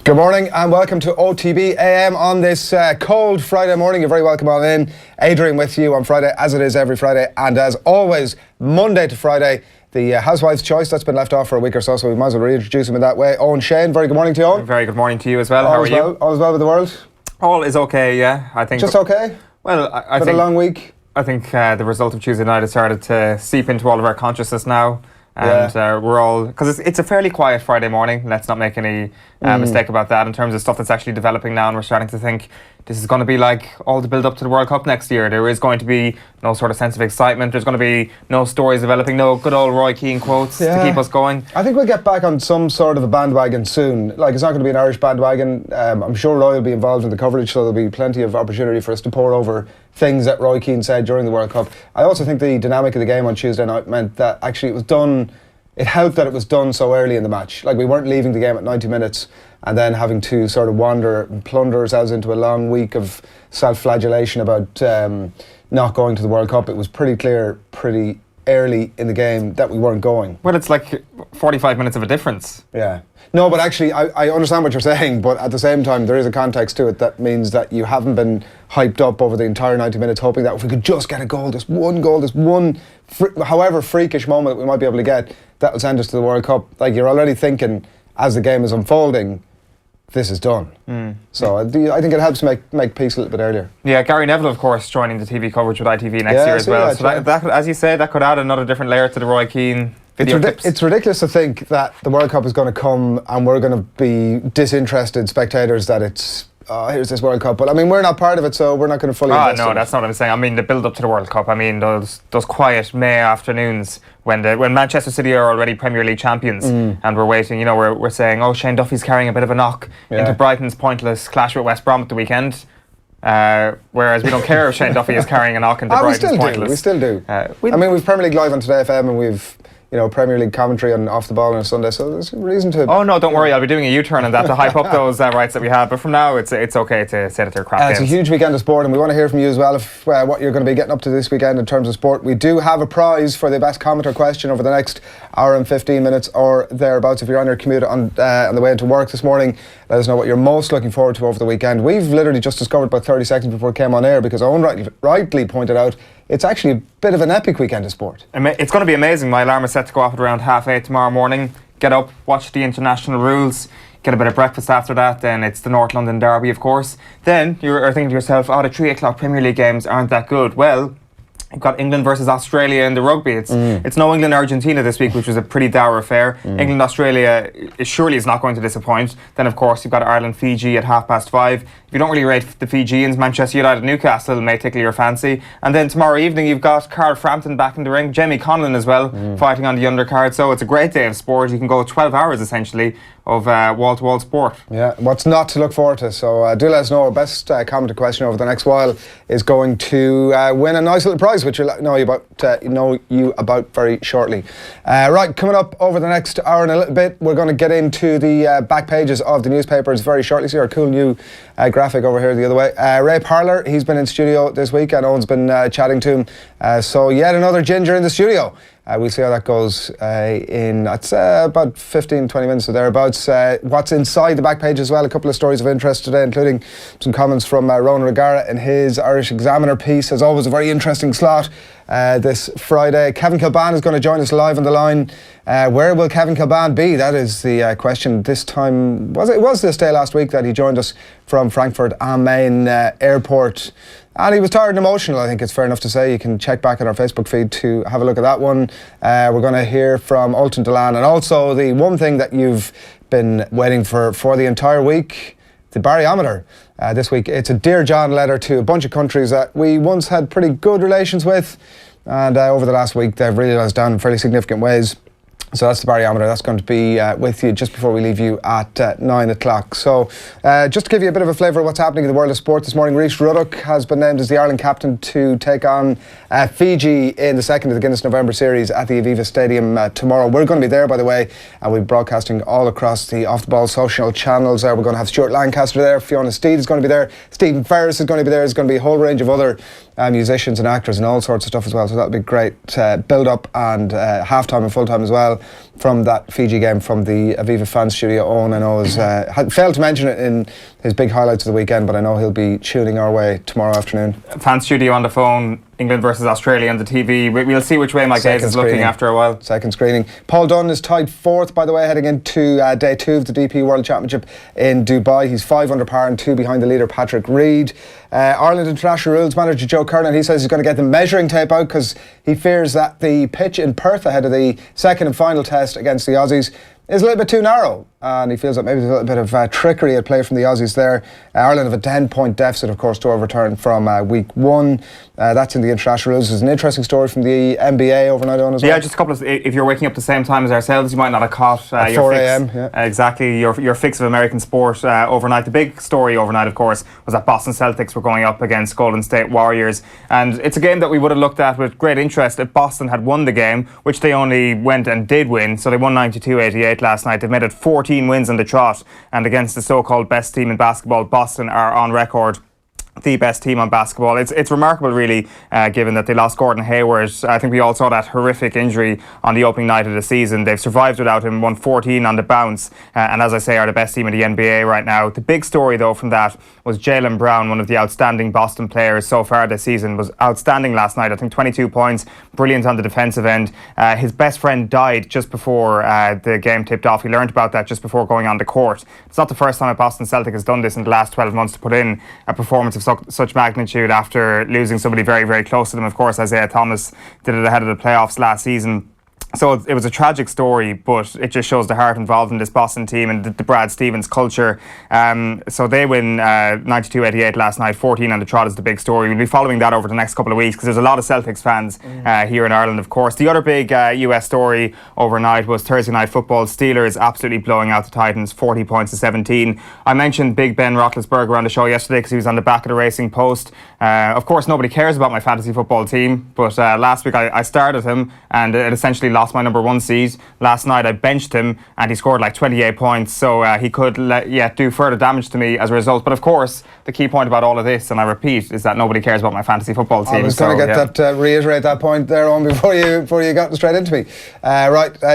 Good morning and welcome to OTB AM on this cold Friday morning. You're very welcome on in. Adrian with you on Friday, as it is every Friday, and as always, Monday to Friday, the Housewife's Choice that's been left off for a week or so we might as well reintroduce him in that way. Eoin Sheahan, very good morning to you, Eoin. Very good morning to you as well. How are you? All is well with the world? All is okay, yeah. I think just okay? Well, I think a long week. I think the result of Tuesday night has started to seep into all of our consciousness now. And we're all, because it's a fairly quiet Friday morning, let's not make any mistake about that in terms of stuff that's actually developing now, and we're starting to think this is going to be like all the build up to the World Cup next year. There is going to be no sort of sense of excitement, there's going to be no stories developing, no good old Roy Keane quotes to keep us going. I think we'll get back on some sort of a bandwagon soon. Like, it's not going to be an Irish bandwagon. I'm sure Roy will be involved in the coverage, so there'll be plenty of opportunity for us to pour over things that Roy Keane said during the World Cup. I also think the dynamic of the game on Tuesday night meant that actually it was done. It helped that it was done so early in the match. Like, we weren't leaving the game at 90 minutes and then having to sort of wander and plunder ourselves into a long week of self-flagellation about not going to the World Cup. It was pretty clear pretty early in the game that we weren't going. Well, it's like 45 minutes of a difference. Yeah. No, but actually, I understand what you're saying, but at the same time, there is a context to it that means that you haven't been hyped up over the entire 90 minutes, hoping that if we could just get a goal, this one, however freakish moment that we might be able to get, that will send us to the World Cup. Like, you're already thinking, as the game is unfolding, this is done. So I think it helps make peace a little bit earlier. Yeah, Gary Neville, of course, joining the TV coverage with ITV next year as well. So that, as you say, that could add another different layer to the Roy Keane video clips. It's ridiculous to think that the World Cup is going to come and we're going to be disinterested spectators that it's here's this World Cup. But I mean, we're not part of it, so we're not going to fully invest in it. That's not what I'm saying. I mean, the build up to the World Cup. I mean, those quiet May afternoons when Manchester City are already Premier League champions and we're waiting, you know, we're saying, oh, Shane Duffy's carrying a bit of a knock into Brighton's pointless clash with West Brom at the weekend. Whereas we don't care if Shane Duffy is carrying a knock into Brighton's pointless. We still do. I mean, we've Premier League Live on Today FM and we've, you know, Premier League commentary on Off the Ball on a Sunday, so there's a reason to... Oh no, don't worry, I'll be doing a U-turn on that to hype up those rights that we have, but from now it's okay to say that they're crap games. It's a huge weekend of sport and we want to hear from you as well if what you're going to be getting up to this weekend in terms of sport. We do have a prize for the best commenter question over the next hour and 15 minutes or thereabouts. If you're on your commute on the way into work this morning, let us know what you're most looking forward to over the weekend. We've literally just discovered about 30 seconds before it came on air, because Eoin rightly pointed out it's actually a bit of an epic weekend of sport. It's going to be amazing. My alarm is set to go off at around 8:30 tomorrow morning. Get up, watch the international rules, get a bit of breakfast after that, then it's the North London Derby, of course. Then you're thinking to yourself, the 3 o'clock Premier League games aren't that good. Well, you've got England versus Australia in the rugby. It's no England-Argentina this week, which was a pretty dour affair. England-Australia surely is not going to disappoint. Then, of course, you've got Ireland-Fiji at 5:30. If you don't really rate the Fijians, Manchester United-Newcastle may tickle your fancy. And then tomorrow evening, you've got Carl Frampton back in the ring, Jamie Conlon as well, fighting on the undercard. So it's a great day of sport. You can go 12 hours, essentially, of wall-to-wall sport. Yeah, what's not to look forward to. So do let us know. Our best commenter question over the next while is going to win a nice little prize, which you'll know you about very shortly. Right, coming up over the next hour and a little bit, we're going to get into the back pages of the newspapers very shortly. See our cool new graphic over here the other way. Ray Parlour, he's been in studio this week and Owen's been chatting to him. So yet another ginger in the studio. We'll see how that goes in about 15-20 minutes or thereabouts. What's inside the back page as well, a couple of stories of interest today, including some comments from Ronan Regara in his Irish Examiner piece. As always, a very interesting slot this Friday. Kevin Kilbane is going to join us live on the line. Where will Kevin Kilbane be? That is the question this time. It was this day last week that he joined us from Frankfurt am Main Airport. And he was tired and emotional, I think it's fair enough to say. You can check back on our Facebook feed to have a look at that one. We're going to hear from Ultan, Dillane, and also the one thing that you've been waiting for the entire week, the Barryometer. This week, it's a Dear John letter to a bunch of countries that we once had pretty good relations with, and over the last week they've really let us down in fairly significant ways. So that's the Barryometer. That's going to be with you just before we leave you at 9 o'clock. So just to give you a bit of a flavour of what's happening in the world of sport this morning, Rhys Ruddock has been named as the Ireland captain to take on Fiji in the second of the Guinness November Series at the Aviva Stadium tomorrow. We're going to be there, by the way, and we'll be broadcasting all across the Off the Ball social channels. We're going to have Stuart Lancaster there, Fiona Steed is going to be there, Stephen Ferris is going to be there, there's going to be a whole range of other musicians and actors and all sorts of stuff as well. So that'll be great build-up and half-time and full-time as well. from that Fiji game from the Aviva Fans Studio. Owen, I know, had failed to mention it in his big highlights of the weekend, but I know he'll be tuning our way tomorrow afternoon. Fans Studio on the phone, England versus Australia on the TV. We'll see which way my gaze is looking after a while. Second screening. Paul Dunne is tied 4th, by the way, heading into day 2 of the DP World Championship in Dubai. He's 5 under par and 2 behind the leader Patrick Reed. Ireland international rules manager Joe Kernan, he says he's going to get the measuring tape out because he fears that the pitch in Perth ahead of the second and final test against the Aussies is a little bit too narrow, and he feels that maybe there's a little bit of trickery at play from the Aussies there. Ireland have a 10-point deficit, of course, to overturn from week 1. That's in the international rules. There's an interesting story from the NBA overnight on as well. Yeah, just a couple of. If you're waking up the same time as ourselves, you might not have caught at your 4 fix. a.m. Yeah. Exactly, your fix of American sport overnight. The big story overnight, of course, was that Boston Celtics were going up against Golden State Warriors, and it's a game that we would have looked at with great interest if Boston had won the game, which they only went and did win. So they won 92-88 last night. They've made it 14 wins on the trot, and against the so-called best team in basketball, Boston are on record the best team on basketball. It's remarkable, really, given that they lost Gordon Hayward. I think we all saw that horrific injury on the opening night of the season. They've survived without him, won 14 on the bounce, and as I say, are the best team in the NBA right now. The big story, though, from that was Jaylen Brown, one of the outstanding Boston players so far this season, was outstanding last night. I think 22 points, brilliant on the defensive end. His best friend died just before the game tipped off. He learned about that just before going on the court. It's not the first time a Boston Celtic has done this in the last 12 months to put in a performance of such magnitude after losing somebody very, very close to them. Of course, Isaiah Thomas did it ahead of the playoffs last season. So it was a tragic story, but it just shows the heart involved in this Boston team and the Brad Stevens culture. So they win 92-88 last night. 14 on the trot is the big story. We'll be following that over the next couple of weeks because there's a lot of Celtics fans here in Ireland, of course. The other big US story overnight was Thursday Night Football. Steelers absolutely blowing out the Titans, 40 points to 17. I mentioned Big Ben Roethlisberger on the show yesterday because he was on the back of the Racing Post. Of course, nobody cares about my fantasy football team, but last week I started him and it essentially lost my number 1 seed. Last night I benched him and he scored like 28 points, so he could do further damage to me as a result. But of course, the key point about all of this, and I repeat, is that nobody cares about my fantasy football team. I was going to reiterate that point there on before you got straight into me.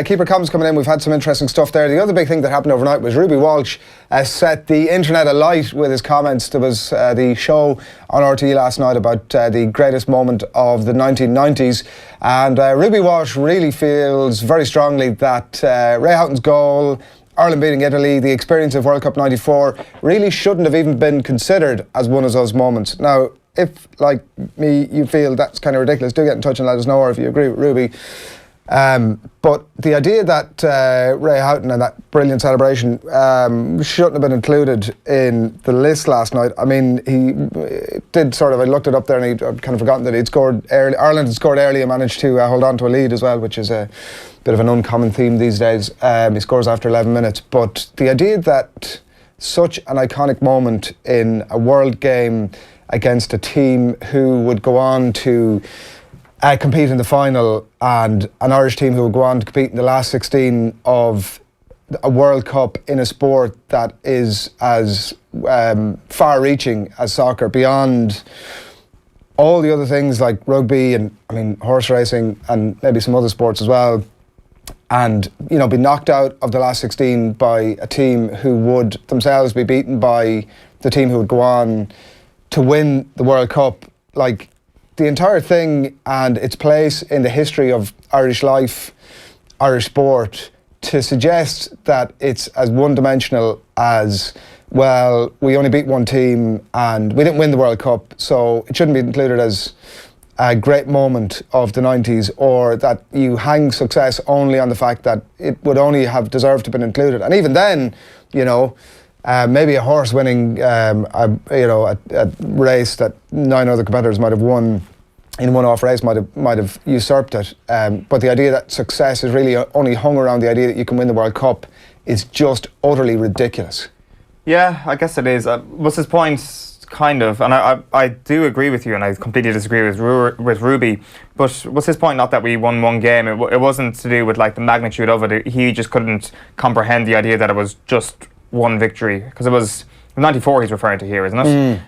Keeper comments coming in. We've had some interesting stuff there. The other big thing that happened overnight was Ruby Walsh set the internet alight with his comments. There was the show on RTE last night about the greatest moment of the 1990s, and Ruby Walsh really feels very strongly that Ray Houghton's goal, Ireland beating Italy, the experience of World Cup 94 really shouldn't have even been considered as one of those moments. Now, if, like me, you feel that's kind of ridiculous, do get in touch and let us know, or if you agree with Ruby. But the idea that Ray Houghton and that brilliant celebration shouldn't have been included in the list last night. I mean, he did sort of, I looked it up there and I'd kind of forgotten that he'd scored early. Ireland had scored early and managed to hold on to a lead as well, which is a bit of an uncommon theme these days. He scores after 11 minutes. But the idea that such an iconic moment in a world game against a team who would go on to compete in the final, and an Irish team who will go on to compete in the last 16 of a World Cup in a sport that is as far-reaching as soccer, beyond all the other things like rugby and, I mean, horse racing and maybe some other sports as well, and, you know, be knocked out of the last 16 by a team who would themselves be beaten by the team who would go on to win the World Cup. Like, the entire thing and its place in the history of Irish life, Irish sport, to suggest that it's as one-dimensional as, well, we only beat one team and we didn't win the World Cup, so it shouldn't be included as a great moment of the 90s, or that you hang success only on the fact that it would only have deserved to have been included. And even then, you know, maybe a horse winning a race that 9 other competitors might have won in one-off race might have usurped it. But the idea that success is really only hung around the idea that you can win the World Cup is just utterly ridiculous. Yeah, I guess it is. Was his point kind of, and I do agree with you, and I completely disagree with Ruby, but was his point not that we won one game? It wasn't to do with like the magnitude of it. He just couldn't comprehend the idea that it was just one victory, because it was 94 he's referring to here, isn't it?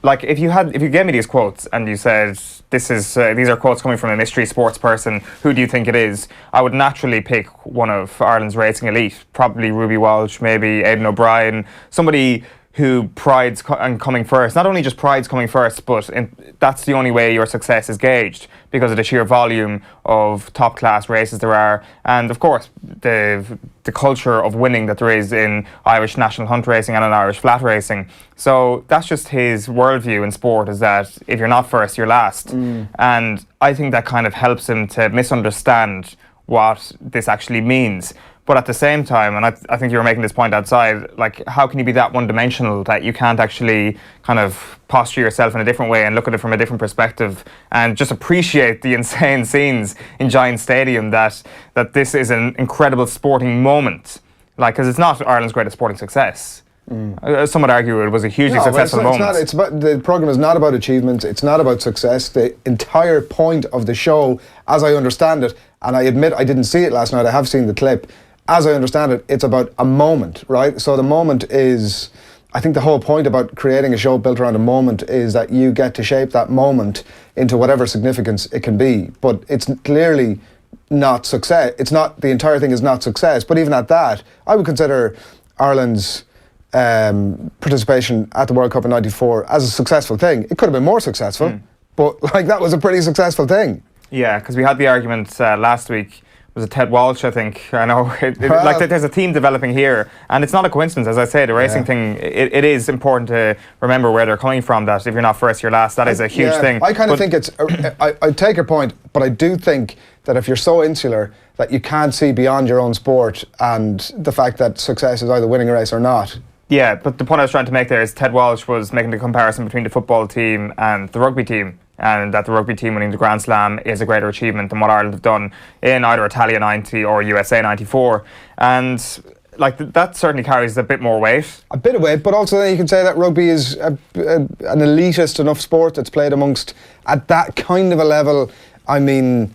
like if you gave me these quotes and you said these are quotes coming from a mystery sports person, who do you think it is? I would naturally pick one of Ireland's racing elite, probably Ruby Walsh, maybe Aidan O'Brien, somebody who prides on coming first. Not only just prides coming first, but that's the only way your success is gauged, because of the sheer volume of top class races there are, and of course the culture of winning that there is in Irish national hunt racing and in Irish flat racing. So that's just his worldview in sport, is that if you're not first, you're last. And I think that kind of helps him to misunderstand what this actually means. But at the same time, and I think you were making this point outside, like, how can you be that one-dimensional that you can't actually kind of posture yourself in a different way and look at it from a different perspective and just appreciate the insane scenes in Giant Stadium, that this is an incredible sporting moment. Like, because it's not Ireland's greatest sporting success. Some would argue it was a hugely successful moment. The programme is not about achievements, it's not about success. The entire point of the show, as I understand it, and I admit I didn't see it last night, I have seen the clip, as I understand it, it's about a moment, right? So the moment is, I think the whole point about creating a show built around a moment is that you get to shape that moment into whatever significance it can be. But it's clearly not success. It's not, the entire thing is not success. But even at that, I would consider Ireland's participation at the World Cup in '94 as a successful thing. It could have been more successful, but like, that was a pretty successful thing. Yeah, because we had the argument last week. Was it Ted Walsh, I think? I know. Like, there's a theme developing here, and it's not a coincidence. As I say, the racing thing, it is important to remember where they're coming from, that if you're not first, you're last. That is a huge thing. I kind of think it's, I take your point, but I do think that if you're so insular that you can't see beyond your own sport and the fact that success is either winning a race or not. Yeah, but the point I was trying to make there is Ted Walsh was making the comparison between the football team and the rugby team, and that the rugby team winning the Grand Slam is a greater achievement than what Ireland have done in either Italia 90 or USA 94. And like, that certainly carries a bit more weight. A bit of weight, but also then you can say that rugby is an elitist enough sport that's played amongst, at that kind of a level. I mean,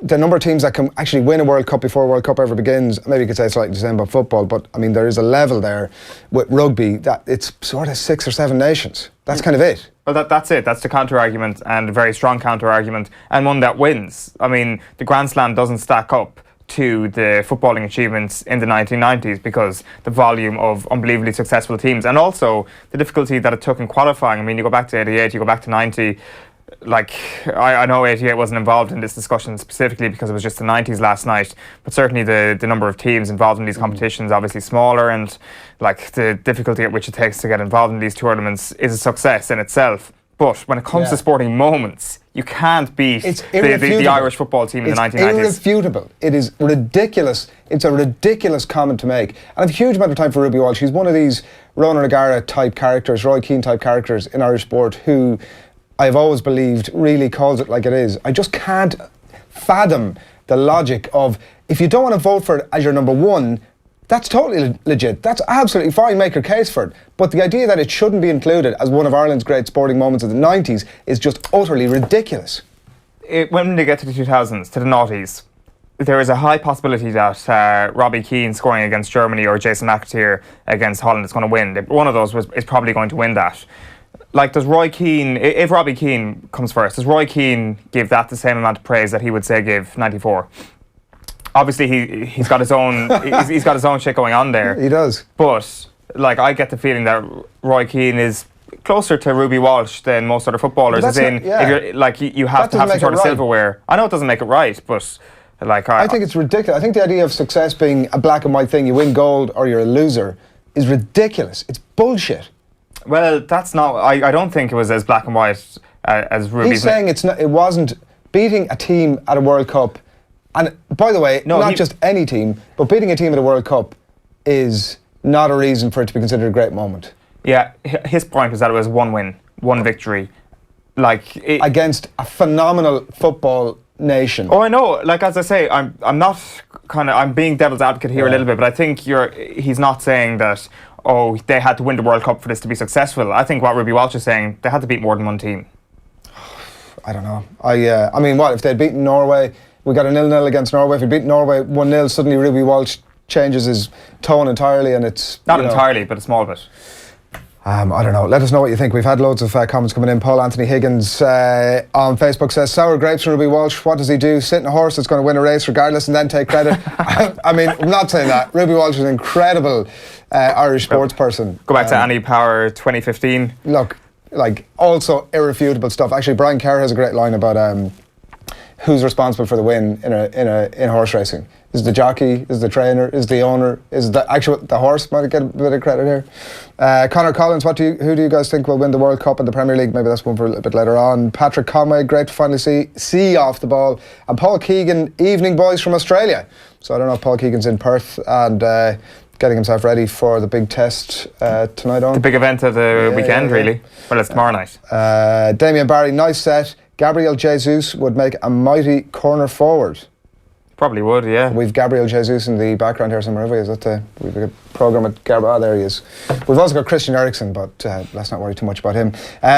the number of teams that can actually win a World Cup before a World Cup ever begins, maybe you could say slightly the same about football, but I mean, there is a level there with rugby that it's sort of 6 or 7 nations. That's kind of it. Well, that's it. That's the counter-argument, and a very strong counter-argument, and one that wins. I mean, the Grand Slam doesn't stack up to the footballing achievements in the 1990s because the volume of unbelievably successful teams, and also the difficulty that it took in qualifying. I mean, you go back to 88, you go back to 90, like, I know 88 wasn't involved in this discussion specifically because it was just the 90s last night, but certainly the number of teams involved in these competitions obviously smaller, and like, the difficulty at which it takes to get involved in these tournaments is a success in itself. But when it comes to sporting moments, you can't beat the Irish football team in the 1990s. It's irrefutable. It is ridiculous. It's a ridiculous comment to make. And I have a huge amount of time for Ruby Walsh. She's one of these Ronan O'Gara type characters, Roy Keane type characters in Irish sport who I've always believed really calls it like it is. I just can't fathom the logic of, if you don't want to vote for it as your number one, that's totally legit. That's absolutely fine, make your case for it. But the idea that it shouldn't be included as one of Ireland's great sporting moments of the 90s is just utterly ridiculous. When they get to the 2000s, to the noughties, there is a high possibility that Robbie Keane scoring against Germany or Jason McAteer against Holland is going to win. One of those is probably going to win that. Like, does Roy Keane, if Robbie Keane comes first, does Roy Keane give that the same amount of praise that he would say give 94? Obviously, he's got his own he's got his own shit going on there. He does. But like, I get the feeling that Roy Keane is closer to Ruby Walsh than most other footballers. As in, if you're like, you have to have some sort of silverware. I know it doesn't make it right, but like, I think it's ridiculous. I think the idea of success being a black and white thing, you win gold or you're a loser, is ridiculous. It's bullshit. Well, that's not. I don't think it was as black and white as Ruby's. He's saying it's not. It wasn't beating a team at a World Cup. And by the way, not just any team, but beating a team at a World Cup is not a reason for it to be considered a great moment. Yeah, his point was that it was one win, one victory, like against a phenomenal football nation. Oh, I know. Like, as I say, I'm not kind of, I'm being devil's advocate here a little bit, but I think he's not saying that, oh, they had to win the World Cup for this to be successful. I think what Ruby Walsh is saying, they had to beat more than one team. I don't know. I mean, what if they'd beaten Norway? We got a 0-0 against Norway. If we beat Norway 1-0, suddenly Ruby Walsh changes his tone entirely, and it's not entirely, but a small bit. I don't know. Let us know what you think. We've had loads of comments coming in. Paul Anthony Higgins on Facebook says, sour grapes from Ruby Walsh. What does he do? Sit in a horse that's going to win a race regardless and then take credit? I mean, I'm not saying that. Ruby Walsh is an incredible Irish sports person. Go back to Annie Power 2015. Look, like, also irrefutable stuff. Actually, Brian Kerr has a great line about who's responsible for the win in horse racing. Is the jockey? Is the trainer? Is the owner? Is the horse? Might get a bit of credit here. Connor Collins, who do you guys think will win the World Cup and the Premier League? Maybe that's one for a little bit later on. Patrick Conway, great to finally see off the ball. And Paul Keegan, evening boys from Australia. So I don't know if Paul Keegan's in Perth and getting himself ready for the big test tonight on. The big event of the weekend, really. Well, it's tomorrow night. Damien Barry, nice set. Gabriel Jesus would make a mighty corner forward. Probably would, yeah. We've Gabriel Jesus in the background here somewhere, have we? Is that we've a programme with Gabriel? Oh, there he is. We've also got Christian Eriksen, but let's not worry too much about him.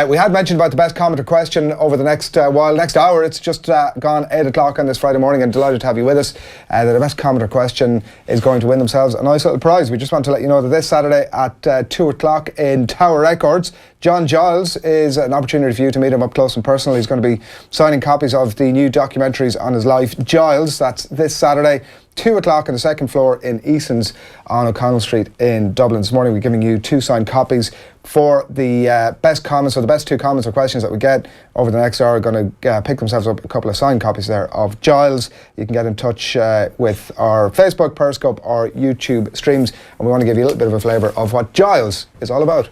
We had mentioned about the best commenter question over the next hour. It's just gone 8 o'clock on this Friday morning, and delighted to have you with us. The best commenter question is going to win themselves a nice little prize. We just want to let you know that this Saturday at 2 o'clock in Tower Records, John Giles is an opportunity for you to meet him up close and personal. He's going to be signing copies of the new documentaries on his life. Giles, that's this Saturday, 2 o'clock on the second floor in Eason's on O'Connell Street in Dublin. This morning we're giving you 2 signed copies for the best comments, or the best 2 comments or questions that we get over the next hour. Are going to pick themselves up a couple of signed copies there of Giles. You can get in touch with our Facebook, Periscope or YouTube streams, and we want to give you a little bit of a flavour of what Giles is all about.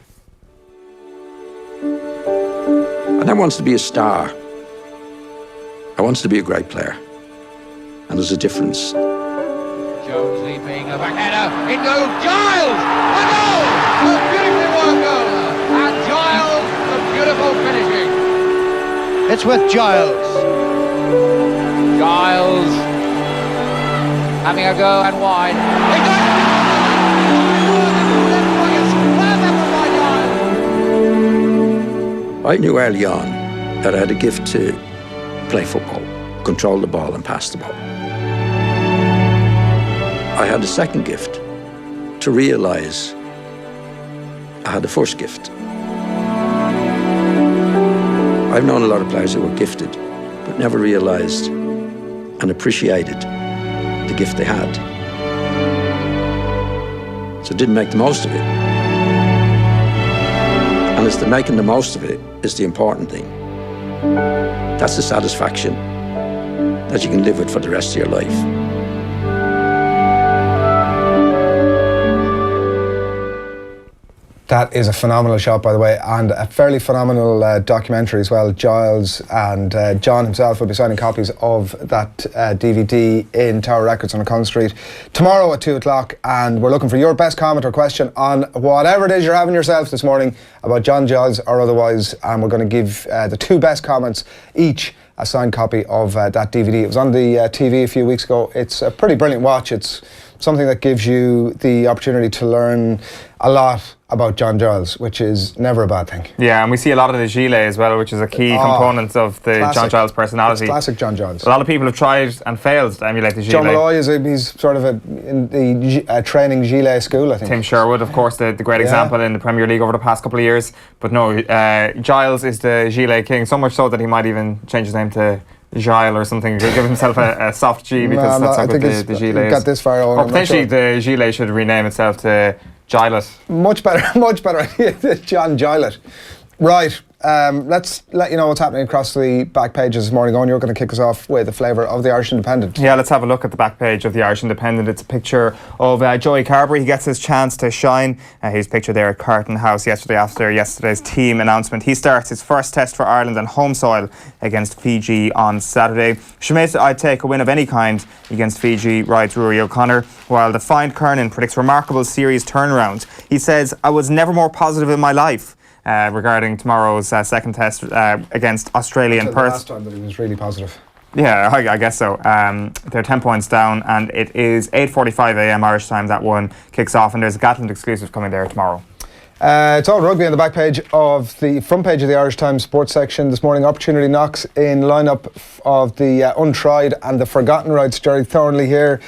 I never wanted to be a star. I wanted to be a great player. And there's a difference. Jones leaping, a back header, it goes, Giles! A goal! A beautifully worked goal! And Giles, the beautiful finishing. It's with Giles. Giles having a go and wide. He goes! I knew early on that I had a gift to play football, control the ball and pass the ball. I had a second gift to realise I had a first gift. I've known a lot of players who were gifted, but never realised and appreciated the gift they had. So didn't make the most of it. And it's the making the most of it is the important thing. That's the satisfaction that you can live with for the rest of your life. That is a phenomenal shot, by the way, and a fairly phenomenal documentary as well. Giles and John himself will be signing copies of that DVD in Tower Records on O'Connell Street tomorrow at 2 o'clock, and we're looking for your best comment or question on whatever it is you're having yourself this morning about John Giles or otherwise, and we're going to give the 2 best comments each a signed copy of that DVD. It was on the TV a few weeks ago. It's a pretty brilliant watch. It's something that gives you the opportunity to learn a lot about John Giles, which is never a bad thing. Yeah, and we see a lot of the gilet as well, which is a key component of the classic John Giles personality. It's classic John Giles. A lot of people have tried and failed to emulate the gilet. John Malloy he's sort of in the training gilet school, I think. Tim Sherwood, of course, the great example in the Premier League over the past couple of years. But no, Giles is the gilet king, so much so that he might even change his name to Gile or something, give himself a soft G, because that's how good the gilet is. Got this far on. Or potentially the gilet should rename itself to Gilet. Much better idea than John Gilet. Right, let's let you know what's happening across the back pages this morning. You're going to kick us off with a flavour of the Irish Independent. Yeah, let's have a look at the back page of the Irish Independent. It's a picture of Joey Carberry. He gets his chance to shine. He's pictured there at Carton House yesterday after yesterday's team announcement. He starts his first test for Ireland on home soil against Fiji on Saturday. Sinead, I'd take a win of any kind against Fiji, writes Rory O'Connor, while the Find Kernan predicts remarkable series turnaround. He says, I was never more positive in my life. Regarding tomorrow's second test against Australia in Perth. Last time that he was really positive. Yeah, I guess so. They're 10 points down, and it is 8:45 a.m. Irish time that one kicks off, and there's a Gatland exclusive coming there tomorrow. It's all rugby on the back page of the front page of the Irish Times sports section this morning. Opportunity knocks in lineup of the untried and the forgotten rights. Jerry Thornley here.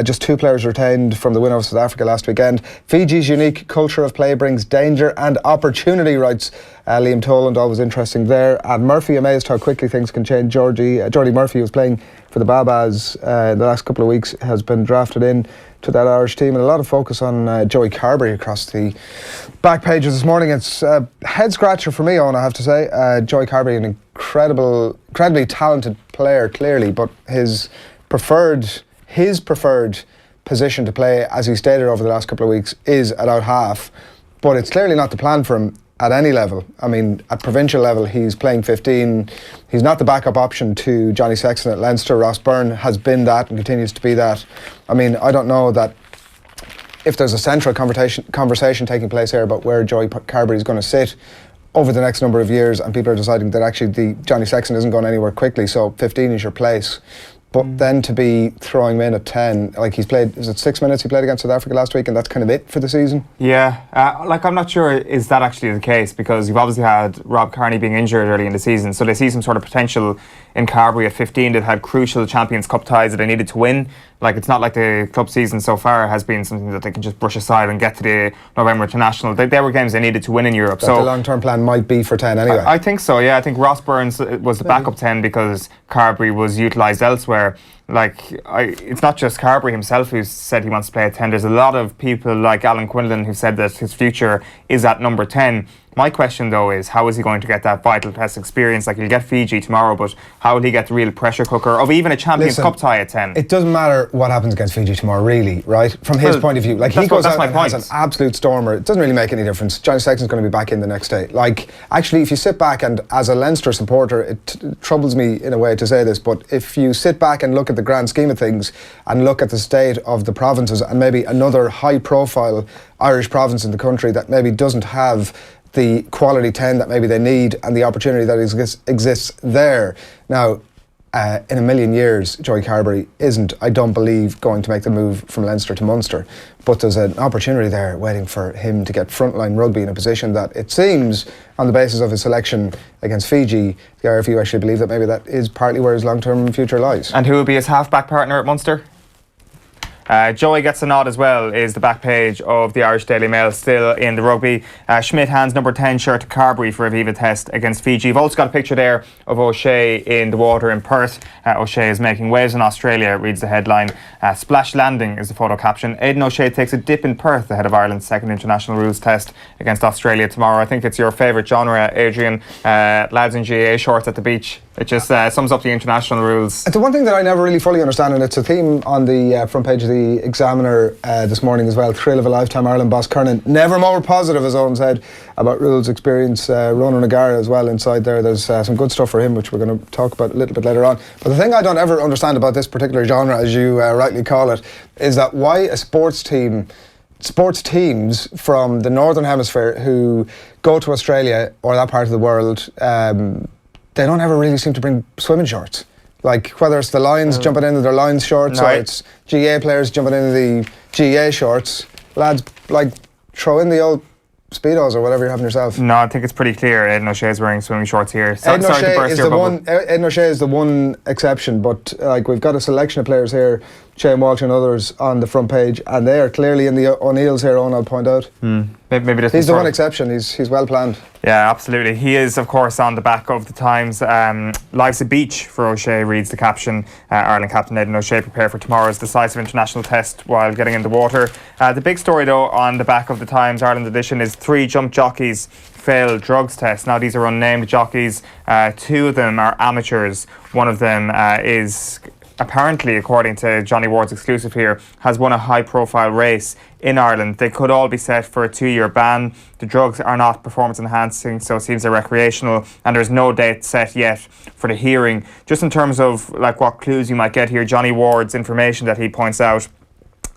Just 2 players retained from the win over South Africa last weekend. Fiji's unique culture of play brings danger and opportunity, writes Liam Toland. Always interesting there. And Murphy amazed how quickly things can change. Geordie Murphy, who was playing for the Babas in the last couple of weeks, has been drafted in to that Irish team, and a lot of focus on Joey Carberry across the back pages this morning. It's a head scratcher for me, Owen, I have to say. Joey Carberry, an incredibly talented player, clearly, but his preferred position to play, as he stated over the last couple of weeks, is at out half. But it's clearly not the plan for him at any level. I mean, at provincial level, he's playing 15. He's not the backup option to Johnny Sexton at Leinster. Ross Byrne has been that and continues to be that. I mean, I don't know that if there's a central conversation taking place here about where Joey Carberry is going to sit over the next number of years, and people are deciding that actually the Johnny Sexton isn't going anywhere quickly, so 15 is your place. But then to be throwing him in at 10, like he's played, is it 6 minutes he played against South Africa last week, and that's kind of it for the season? Yeah, I'm not sure is that actually the case, because you've obviously had Rob Kearney being injured early in the season, so they see some sort of potential in Carberry at 15. They've had crucial Champions Cup ties that they needed to win. Like, it's not like the club season so far has been something that they can just brush aside and get to the November International. They were games they needed to win in Europe. So the long-term plan might be for 10 anyway. I think so, yeah. I think Ross Burns was the backup 10 because Carberry was utilised elsewhere. It's not just Carberry himself who's said he wants to play at 10. There's a lot of people like Alan Quinlan who said that his future is at number 10. My question, though, is how is he going to get that vital test experience? Like, he'll get Fiji tomorrow, but how will he get the real pressure cooker of even a Champions Cup tie at 10? It doesn't matter what happens against Fiji tomorrow, really, right? From his point of view. Like, he goes out and has an absolute stormer. It doesn't really make any difference. Johnny Sexton's going to be back in the next day. Like, actually, if you sit back, and as a Leinster supporter, it troubles me in a way to say this, but if you sit back and look at the grand scheme of things and look at the state of the provinces and maybe another high-profile Irish province in the country that maybe doesn't have the quality 10 that maybe they need and the opportunity that exists there. Now, in a million years, Joey Carberry isn't, I don't believe, going to make the move from Leinster to Munster. But there's an opportunity there waiting for him to get frontline rugby in a position that it seems, on the basis of his selection against Fiji, the RFU actually believe that maybe that is partly where his long-term future lies. And who will be his half-back partner at Munster? Joey gets a nod as well, is the back page of the Irish Daily Mail, still in the rugby. Schmidt hands number 10 shirt to Carberry for a Viva test against Fiji. You've also got a picture there of O'Shea in the water in Perth. O'Shea is making waves in Australia, reads the headline. Splash landing is the photo caption. Aidan O'Shea takes a dip in Perth ahead of Ireland's second international rules test against Australia tomorrow. I think it's your favourite genre, Adrian. Lads in GAA shorts at the beach. It just sums up the international rules. It's the one thing that I never really fully understand, and it's a theme on the front page of the Examiner this morning as well. Thrill of a lifetime. Ireland boss Kernan, never more positive, as Owen said, about rules experience. Ronan O'Gara as well inside there. There's some good stuff for him, which we're going to talk about a little bit later on. But the thing I don't ever understand about this particular genre, as you rightly call it, is that why a sports teams from the Northern Hemisphere who go to Australia or that part of the world, they don't ever really seem to bring swimming shorts. Like, whether it's the Lions jumping into their Lions shorts or it's GA players jumping into the GA shorts, lads, like, throw in the old Speedos or whatever you're having yourself. No, I think it's pretty clear. Aidan O'Shea is wearing swimming shorts here. Aidan O'Shea is the one exception, but like, we've got a selection of players here, Shane Walsh and others, on the front page, and they are clearly in the O'Neills here, Owen, I'll point out. Maybe he's the one exception. He's well planned. Yeah, absolutely. He is, of course, on the back of the Times. Life's a beach for O'Shea, reads the caption. Ireland captain Aidan O'Shea prepare for tomorrow's decisive international test while getting in the water. The big story, though, on the back of the Times Ireland edition is 3 jump jockeys fail drugs test. Now, these are unnamed jockeys. 2 of them are amateurs. One of them is, apparently, according to Johnny Ward's exclusive here, has won a high-profile race in Ireland. They could all be set for a 2-year ban. The drugs are not performance-enhancing, so it seems they're recreational, and there's no date set yet for the hearing. Just in terms of like what clues you might get here, Johnny Ward's information that he points out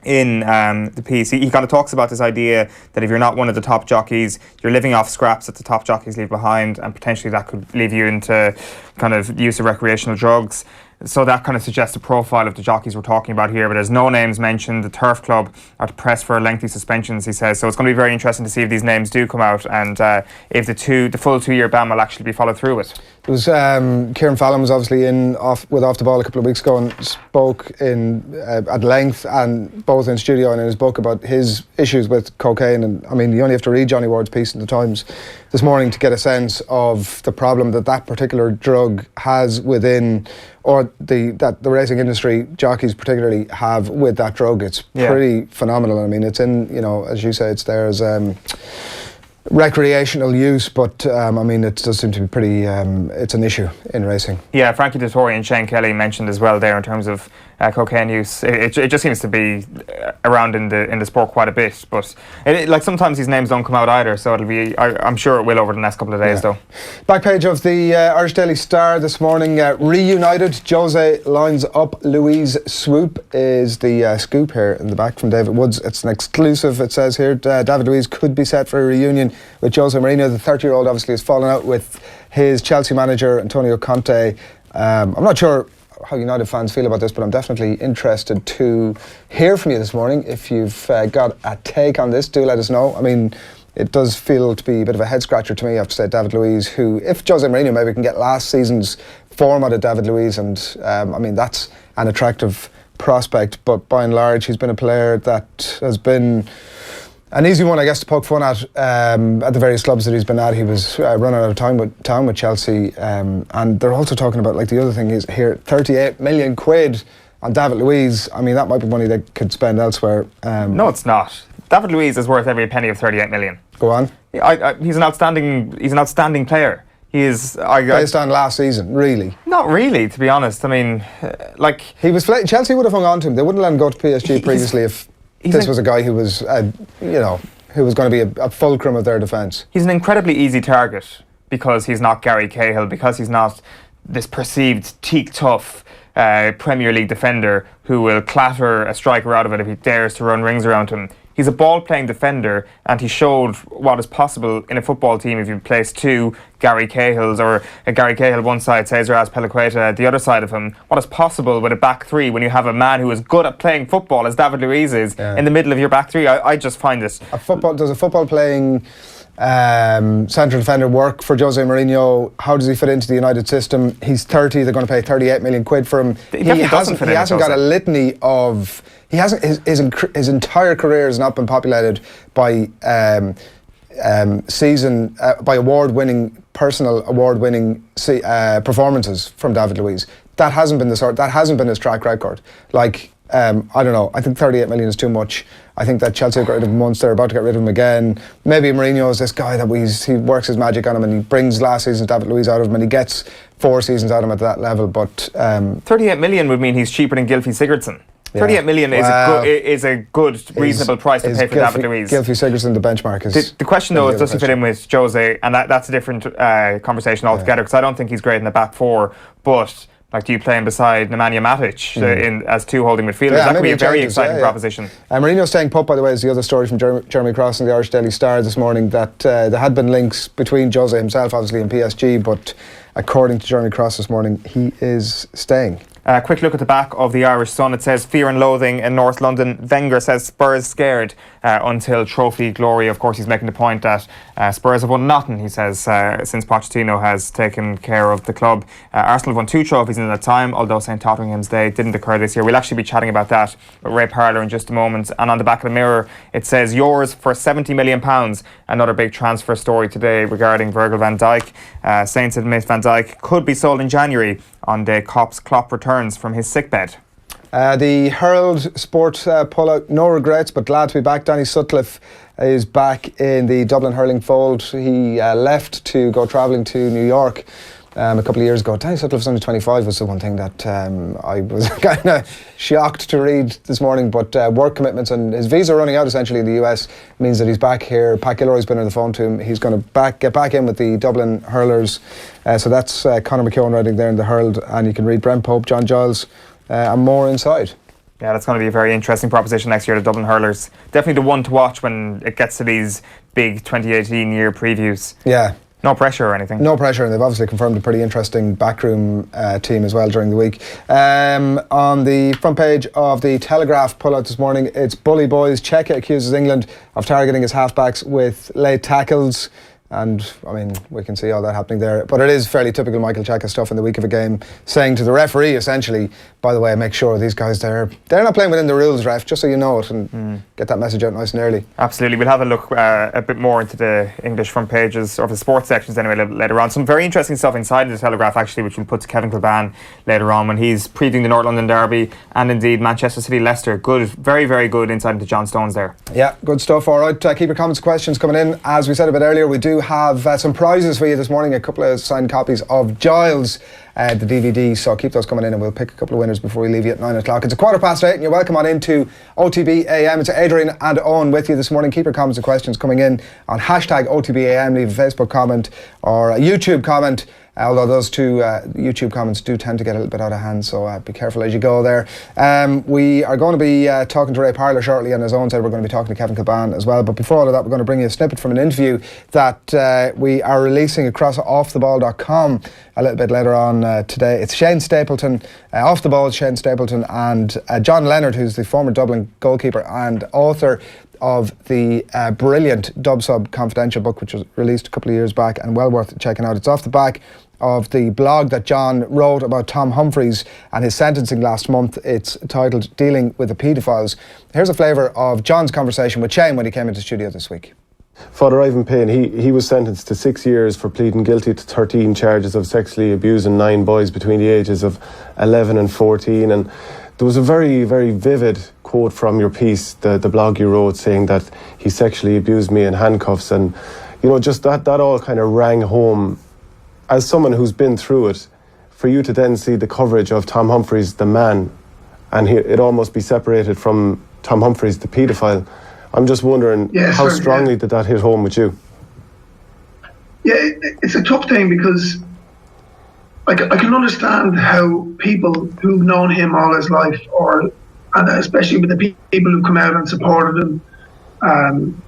in the piece, he kind of talks about this idea that if you're not one of the top jockeys, you're living off scraps that the top jockeys leave behind, and potentially that could leave you into kind of use of recreational drugs. So that kind of suggests the profile of the jockeys we're talking about here, but there's no names mentioned. The Turf Club are to press for lengthy suspensions, he says. So it's going to be very interesting to see if these names do come out and if the full 2-year ban will actually be followed through with. It was Kieran Fallon was obviously off the ball a couple of weeks ago and spoke at length and both in studio and in his book about his issues with cocaine. And I mean, you only have to read Johnny Ward's piece in the Times this morning to get a sense of the problem that particular drug has within, or that the racing industry, jockeys particularly, have with that drug. It's pretty phenomenal. I mean, it's in, as you say, it's there as recreational use, but I mean, it does seem to be pretty, it's an issue in racing. Yeah, Frankie Dettori and Shane Kelly mentioned as well there in terms of cocaine use. It just seems to be around in the sport quite a bit, but like sometimes these names don't come out either, so it'll be, I'm sure it will over the next couple of days though. Back page of the Irish Daily Star this morning, reunited, Jose lines up Luiz swoop is the scoop here in the back from David Woods. It's an exclusive, it says here. David Luiz could be set for a reunion with Jose Mourinho. The 30-year-old obviously has fallen out with his Chelsea manager Antonio Conte. I'm not sure how United fans feel about this, but I'm definitely interested to hear from you this morning. If you've got a take on this, do let us know. I mean, it does feel to be a bit of a head scratcher to me, I have to say. David Luiz, who, if Jose Mourinho maybe can get last season's form out of David Luiz, and I mean, that's an attractive prospect, but by and large he's been a player that has been an easy one, I guess, to poke fun at the various clubs that he's been at. He was running out of town with Chelsea, and they're also talking about, like, the other thing is here, 38 million quid on David Luiz. I mean, that might be money they could spend elsewhere. No, it's not. David Luiz is worth every penny of 38 million. Go on. He's an outstanding player. He is based on last season, really. Not really, to be honest. I mean, like, he was Chelsea would have hung on to him. They wouldn't let him go to PSG previously if this was a guy who was, who was going to be a fulcrum of their defence. He's an incredibly easy target because he's not Gary Cahill, because he's not this perceived teak tough Premier League defender who will clatter a striker out of it if he dares to run rings around him. He's a ball-playing defender, and he showed what is possible in a football team if you place two Gary Cahills, or a Gary Cahill one side, Cesar Azpilicueta the other side of him. What is possible with a back three when you have a man who is good at playing football, as David Luiz is, in the middle of your back three? I just find this. Does a football-playing central defender work for Jose Mourinho? How does he fit into the United system? He's 30, they're going to pay 38 million quid for him. He hasn't got a litany of... He hasn't. His entire career has not been populated by by award-winning, personal award-winning performances from David Luiz. That hasn't been his track record. Like, I don't know. I think 38 million is too much. I think that Chelsea have got rid of him once. They're about to get rid of him again. Maybe Mourinho is this guy that he works his magic on him, and he brings last season's David Luiz out of him, and he gets 4 seasons out of him at that level. But 38 million would mean he's cheaper than Gylfi Sigurdsson. 38 million is a good, reasonable price to pay for David Luiz. Gylfi Sigurdsson, the benchmark is... The question, though, is does he fit in with Jose? And that's a different conversation altogether, because I don't think he's great in the back four, but... Like, do you play him beside Nemanja Matic as two holding midfielders? That could be a very exciting proposition. Mourinho staying put, by the way, is the other story from Jeremy Cross in the Irish Daily Star this morning, that there had been links between Jose himself, obviously, and PSG, but according to Jeremy Cross this morning, he is staying. Quick look at the back of the Irish Sun. It says fear and loathing in North London. Wenger says Spurs scared until trophy glory. Of course, he's making the point that Spurs have won nothing, he says, since Pochettino has taken care of the club. Arsenal have won 2 trophies in that time, although St Tottenham's Day didn't occur this year. We'll actually be chatting about that with Ray Parlour in just a moment. And on the back of the Mirror, it says yours for £70 million. Another big transfer story today regarding Virgil van Dijk. Saints admit Van Dijk could be sold in January on the Klopp returns from his sickbed. The Herald Sport pullout, no regrets, but glad to be back. Danny Sutcliffe is back in the Dublin hurling fold. He left to go travelling to New York a couple of years ago. Danny Sutcliffe's only 25 was the one thing that I was kind of shocked to read this morning, but work commitments and his visa running out essentially in the US means that he's back here. Pat Gilroy's been on the phone to him. He's going to get back in with the Dublin hurlers. So that's Conor McKeown writing there in the Herald, and you can read Brent Pope, John Giles and more inside. Yeah, that's going to be a very interesting proposition next year, the Dublin hurlers. Definitely the one to watch when it gets to these big 2018 year previews. Yeah. No pressure or anything. No pressure, and they've obviously confirmed a pretty interesting backroom team as well during the week. On the front page of the Telegraph pull-out this morning, it's Bully Boys. Czechia accuses England of targeting his halfbacks with late tackles. And, I mean, we can see all that happening there. But it is fairly typical Michael Cheika stuff in the week of a game, saying to the referee, essentially, by the way, make sure these guys, they're not playing within the rules, ref, just so you know it, and get that message out nice and early. Absolutely. We'll have a look a bit more into the English front pages, or the sports sections anyway, later on. Some very interesting stuff inside the Telegraph, actually, which we'll put to Kevin Kilbane later on when he's previewing the North London Derby and indeed Manchester City Leicester. Good, very, very good insight into John Stones there. Yeah, good stuff. All right, keep your comments and questions coming in. As we said a bit earlier, we do have some prizes for you this morning, a couple of signed copies of Giles, the DVD, so keep those coming in and we'll pick a couple of winners before we leave you at 9 o'clock. It's 8:15 and you're welcome on into OTB AM. It's Adrian and Owen with you this morning. Keep your comments and questions coming in on hashtag OTB AM. Leave a Facebook comment or a YouTube comment, although those two YouTube comments do tend to get a little bit out of hand, so be careful as you go there. We are going to be talking to Ray Parlour shortly, and as Owen said, we're going to be talking to Kevin Kilbane as well. But before all of that, we're going to bring you a snippet from an interview that we are releasing across offtheball.com a little bit later on today. It's Shane Stapleton, Off the Ball, Shane Stapleton, and John Leonard, who's the former Dublin goalkeeper and author of the brilliant Dub Sub Confidential book, which was released a couple of years back and well worth checking out. It's off the back of the blog that John wrote about Tom Humphries and his sentencing last month. It's titled Dealing with the Paedophiles. Here's a flavour of John's conversation with Shane when he came into the studio this week. Father Ivan Payne, he was sentenced to 6 years for pleading guilty to 13 charges of sexually abusing 9 boys between the ages of 11 and 14. And there was a very, very vivid quote from your piece, the blog you wrote, saying that he sexually abused me in handcuffs. And, you know, just that all kind of rang home. As someone who's been through it, for you to then see the coverage of Tom Humphries, the man, and it almost be separated from Tom Humphries, the paedophile, I'm just wondering, how strongly did that hit home with you? Yeah, it's a tough thing because I can understand how people who've known him all his life, and especially with the people who come out and supported him,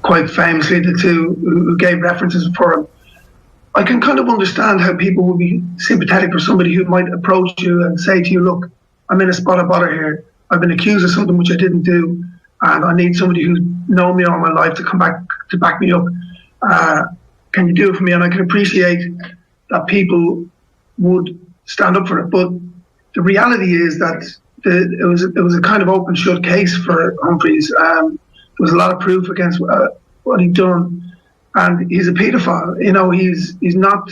quite famously the two who gave references for him, I can kind of understand how people would be sympathetic for somebody who might approach you and say to you, look, I'm in a spot of bother here. I've been accused of something which I didn't do, and I need somebody who's known me all my life to come back to back me up. Can you do it for me? And I can appreciate that people would stand up for it. But the reality is that it was a kind of open shut case for Humphries. There was a lot of proof against what he'd done. And he's a paedophile. You know, he's not.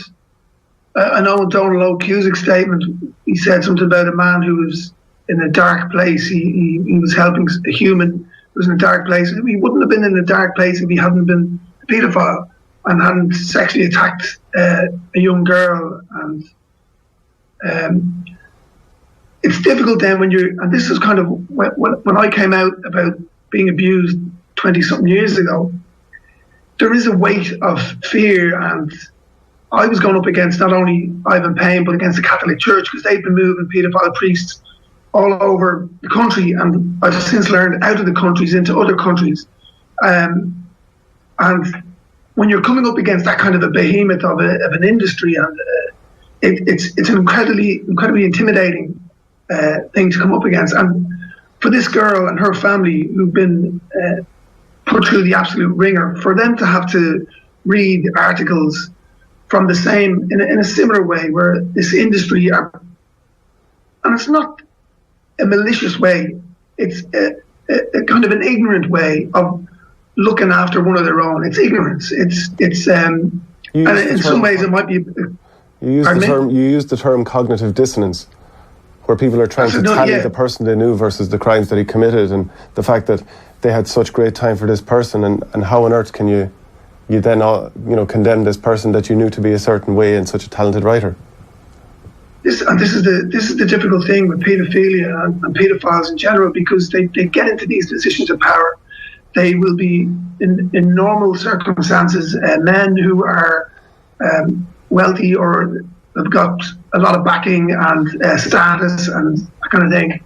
I know in Donald O'Cusick's statement, he said something about a man who was in a dark place. He was helping a human who was in a dark place. He wouldn't have been in a dark place if he hadn't been a paedophile and hadn't sexually attacked a young girl. And it's difficult then when you're. And this is kind of when I came out about being abused 20-something years ago. There is a weight of fear, and I was going up against not only Ivan Payne but against the Catholic Church, because they've been moving paedophile priests all over the country, and I've since learned out of the countries into other countries. And when you're coming up against that kind of a behemoth of an industry, and it's an incredibly intimidating thing to come up against. And for this girl and her family who've been put through the absolute ringer, for them to have to read articles from the same, in a similar way, where this industry and it's not a malicious way, it's a kind of an ignorant way of looking after one of their own. It's ignorance. And in some ways it might be. You used the term cognitive dissonance, where people are trying to tally the person they knew versus the crimes that he committed, and the fact that they had such great time for this person, and how on earth can you then condemn this person that you knew to be a certain way and such a talented writer? This is the difficult thing with paedophilia and paedophiles in general, because they get into these positions of power. They will be in normal circumstances men who are wealthy or have got a lot of backing and status and that kind of thing.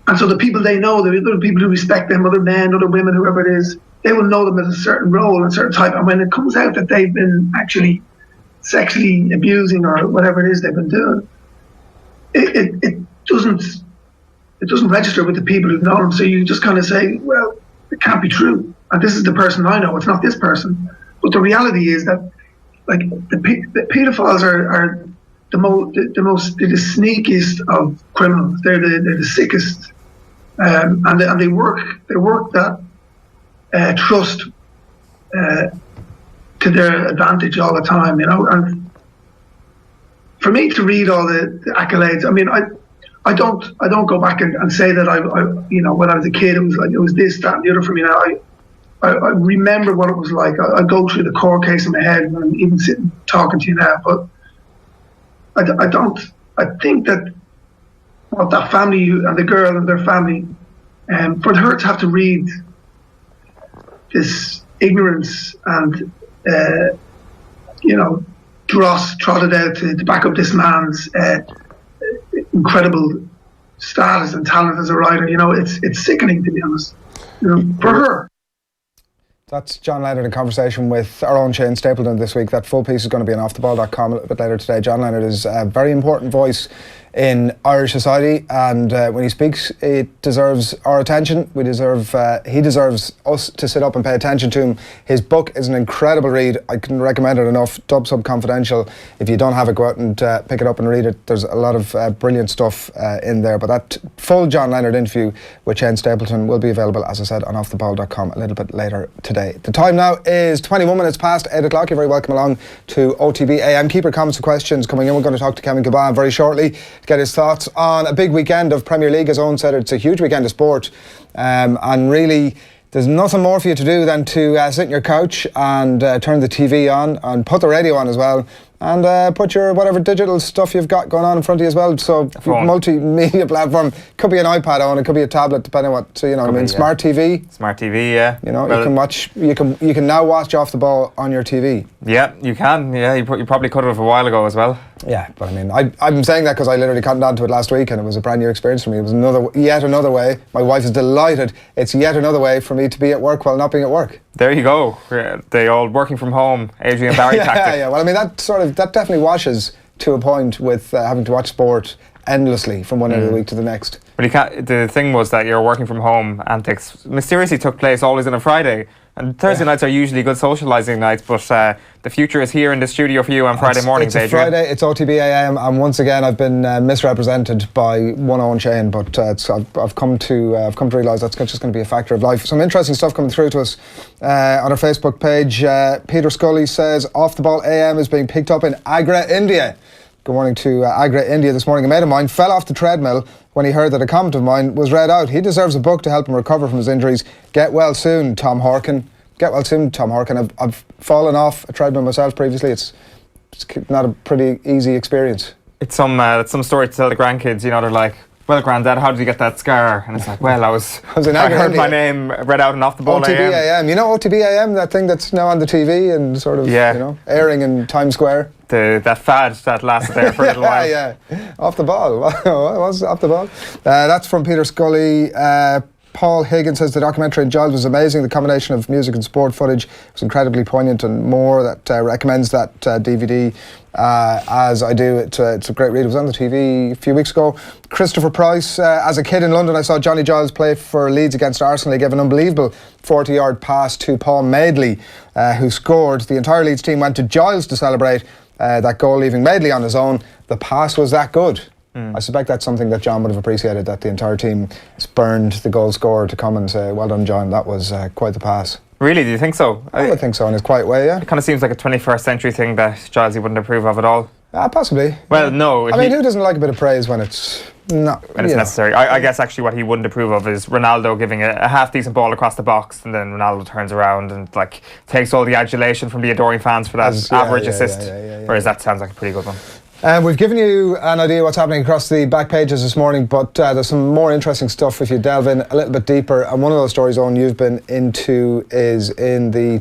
And so the people they know, the other people who respect them, other men, other women, whoever it is, they will know them as a certain role and a certain type. And when it comes out that they've been actually sexually abusing or whatever it is they've been doing, it doesn't register with the people who've known them. So you just kind of say, well, it can't be true. And this is the person I know. It's not this person. But the reality is that, like, the paedophiles are the sneakiest of criminals. They're the sickest, and they work that trust to their advantage all the time. And for me to read all the accolades, I mean, I don't go back and say that I when I was a kid it was this, that, and the other for me. Now I remember what it was like. I go through the court case in my head when I'm even sitting talking to you now. But I don't. I think that what that family and the girl and their family, for her to have to read this ignorance and dross trotted out to back up this man's incredible status and talent as a writer, it's sickening, to be honest. For her. That's John Leonard in conversation with our own Shane Stapleton this week. That full piece is going to be on offtheball.com a little bit later today. John Leonard is a very important voice in Irish society, and when he speaks, it deserves our attention. He deserves us to sit up and pay attention to him. His book is an incredible read. I can recommend it enough. Dub Sub Confidential. If you don't have it, go out and pick it up and read it. There's a lot of brilliant stuff in there. But that full John Leonard interview with Shane Stapleton will be available, as I said, on offtheball.com a little bit later today. The time now is 21 minutes past 8 o'clock. You're very welcome along to OTB AM. Keep your comments and questions coming in. We're going to talk to Kevin Kilbane very shortly to get his thoughts on a big weekend of Premier League. As Owen said, it's a huge weekend of sport, and really there's nothing more for you to do than to sit in your couch and turn the TV on and put the radio on as well, and put your whatever digital stuff you've got going on in front of you as well. So multimedia platform, could be an iPad on, it could be a tablet, depending on what. So smart TV. Smart TV, yeah. You can watch. You can now watch Off the Ball on your TV. Yeah, you can. Yeah, you probably could have a while ago as well. Yeah, but I mean, I'm saying that because I literally cottoned onto it last week, and it was a brand new experience for me. It was yet another way. My wife is delighted. It's yet another way for me to be at work while not being at work. There you go. The old working from home Adrian Barry tactic. Yeah. Well, I mean, that definitely washes to a point with having to watch sport endlessly from one end of the week to the next. But the thing was that your working from home antics mysteriously took place always on a Friday. And Thursday nights are usually good socialising nights, but the future is here in the studio for you on Friday mornings, Adrian. It's Friday, it's OTB AM, and once again I've been misrepresented by one Eoin Sheahan, but I've come to realise that's just going to be a factor of life. Some interesting stuff coming through to us on our Facebook page. Peter Scully says Off the Ball AM is being picked up in Agra, India. Good morning to Agra, India this morning. A mate of mine fell off the treadmill when he heard that a comment of mine was read out. He deserves a book to help him recover from his injuries. Get well soon, Tom Horkin. Get well soon, Tom Horkin. I've fallen off a treadmill myself previously. It's not a pretty easy experience. It's some story to tell the grandkids. They're like, well, Grandad, how did you get that scar? And it's like, well, I heard my name read out and Off the Ball OTB AM. OTB AM, that thing that's now on the TV and sort of, airing in Times Square. That fad that lasted there for a little while. Yeah. Off the Ball. What was Off the Ball? That's from Peter Scully. Paul Higgins says the documentary on Giles was amazing. The combination of music and sport footage was incredibly poignant, and more that recommends that DVD as I do. It's a great read. It was on the TV a few weeks ago. Christopher Price, as a kid in London, I saw Johnny Giles play for Leeds against Arsenal. He gave an unbelievable 40-yard pass to Paul Madeley, who scored. The entire Leeds team went to Giles to celebrate that goal, leaving Madeley on his own. The pass was that good. I suspect that's something that John would have appreciated, that the entire team spurned the goal scorer to come and say, well done, John, that was quite the pass. Really? Do you think so? I would think so, in his quiet way, yeah. It kind of seems like a 21st century thing that Gilesy wouldn't approve of at all. Possibly. Well, no. I mean, who doesn't like a bit of praise when it's not... When it's necessary. I guess actually what he wouldn't approve of is Ronaldo giving a half-decent ball across the box, and then Ronaldo turns around and takes all the adulation from the adoring fans for that average assist. Whereas that sounds like a pretty good one. We've given you an idea what's happening across the back pages this morning, but there's some more interesting stuff if you delve in a little bit deeper. And one of those stories, Owen, you've been into is in the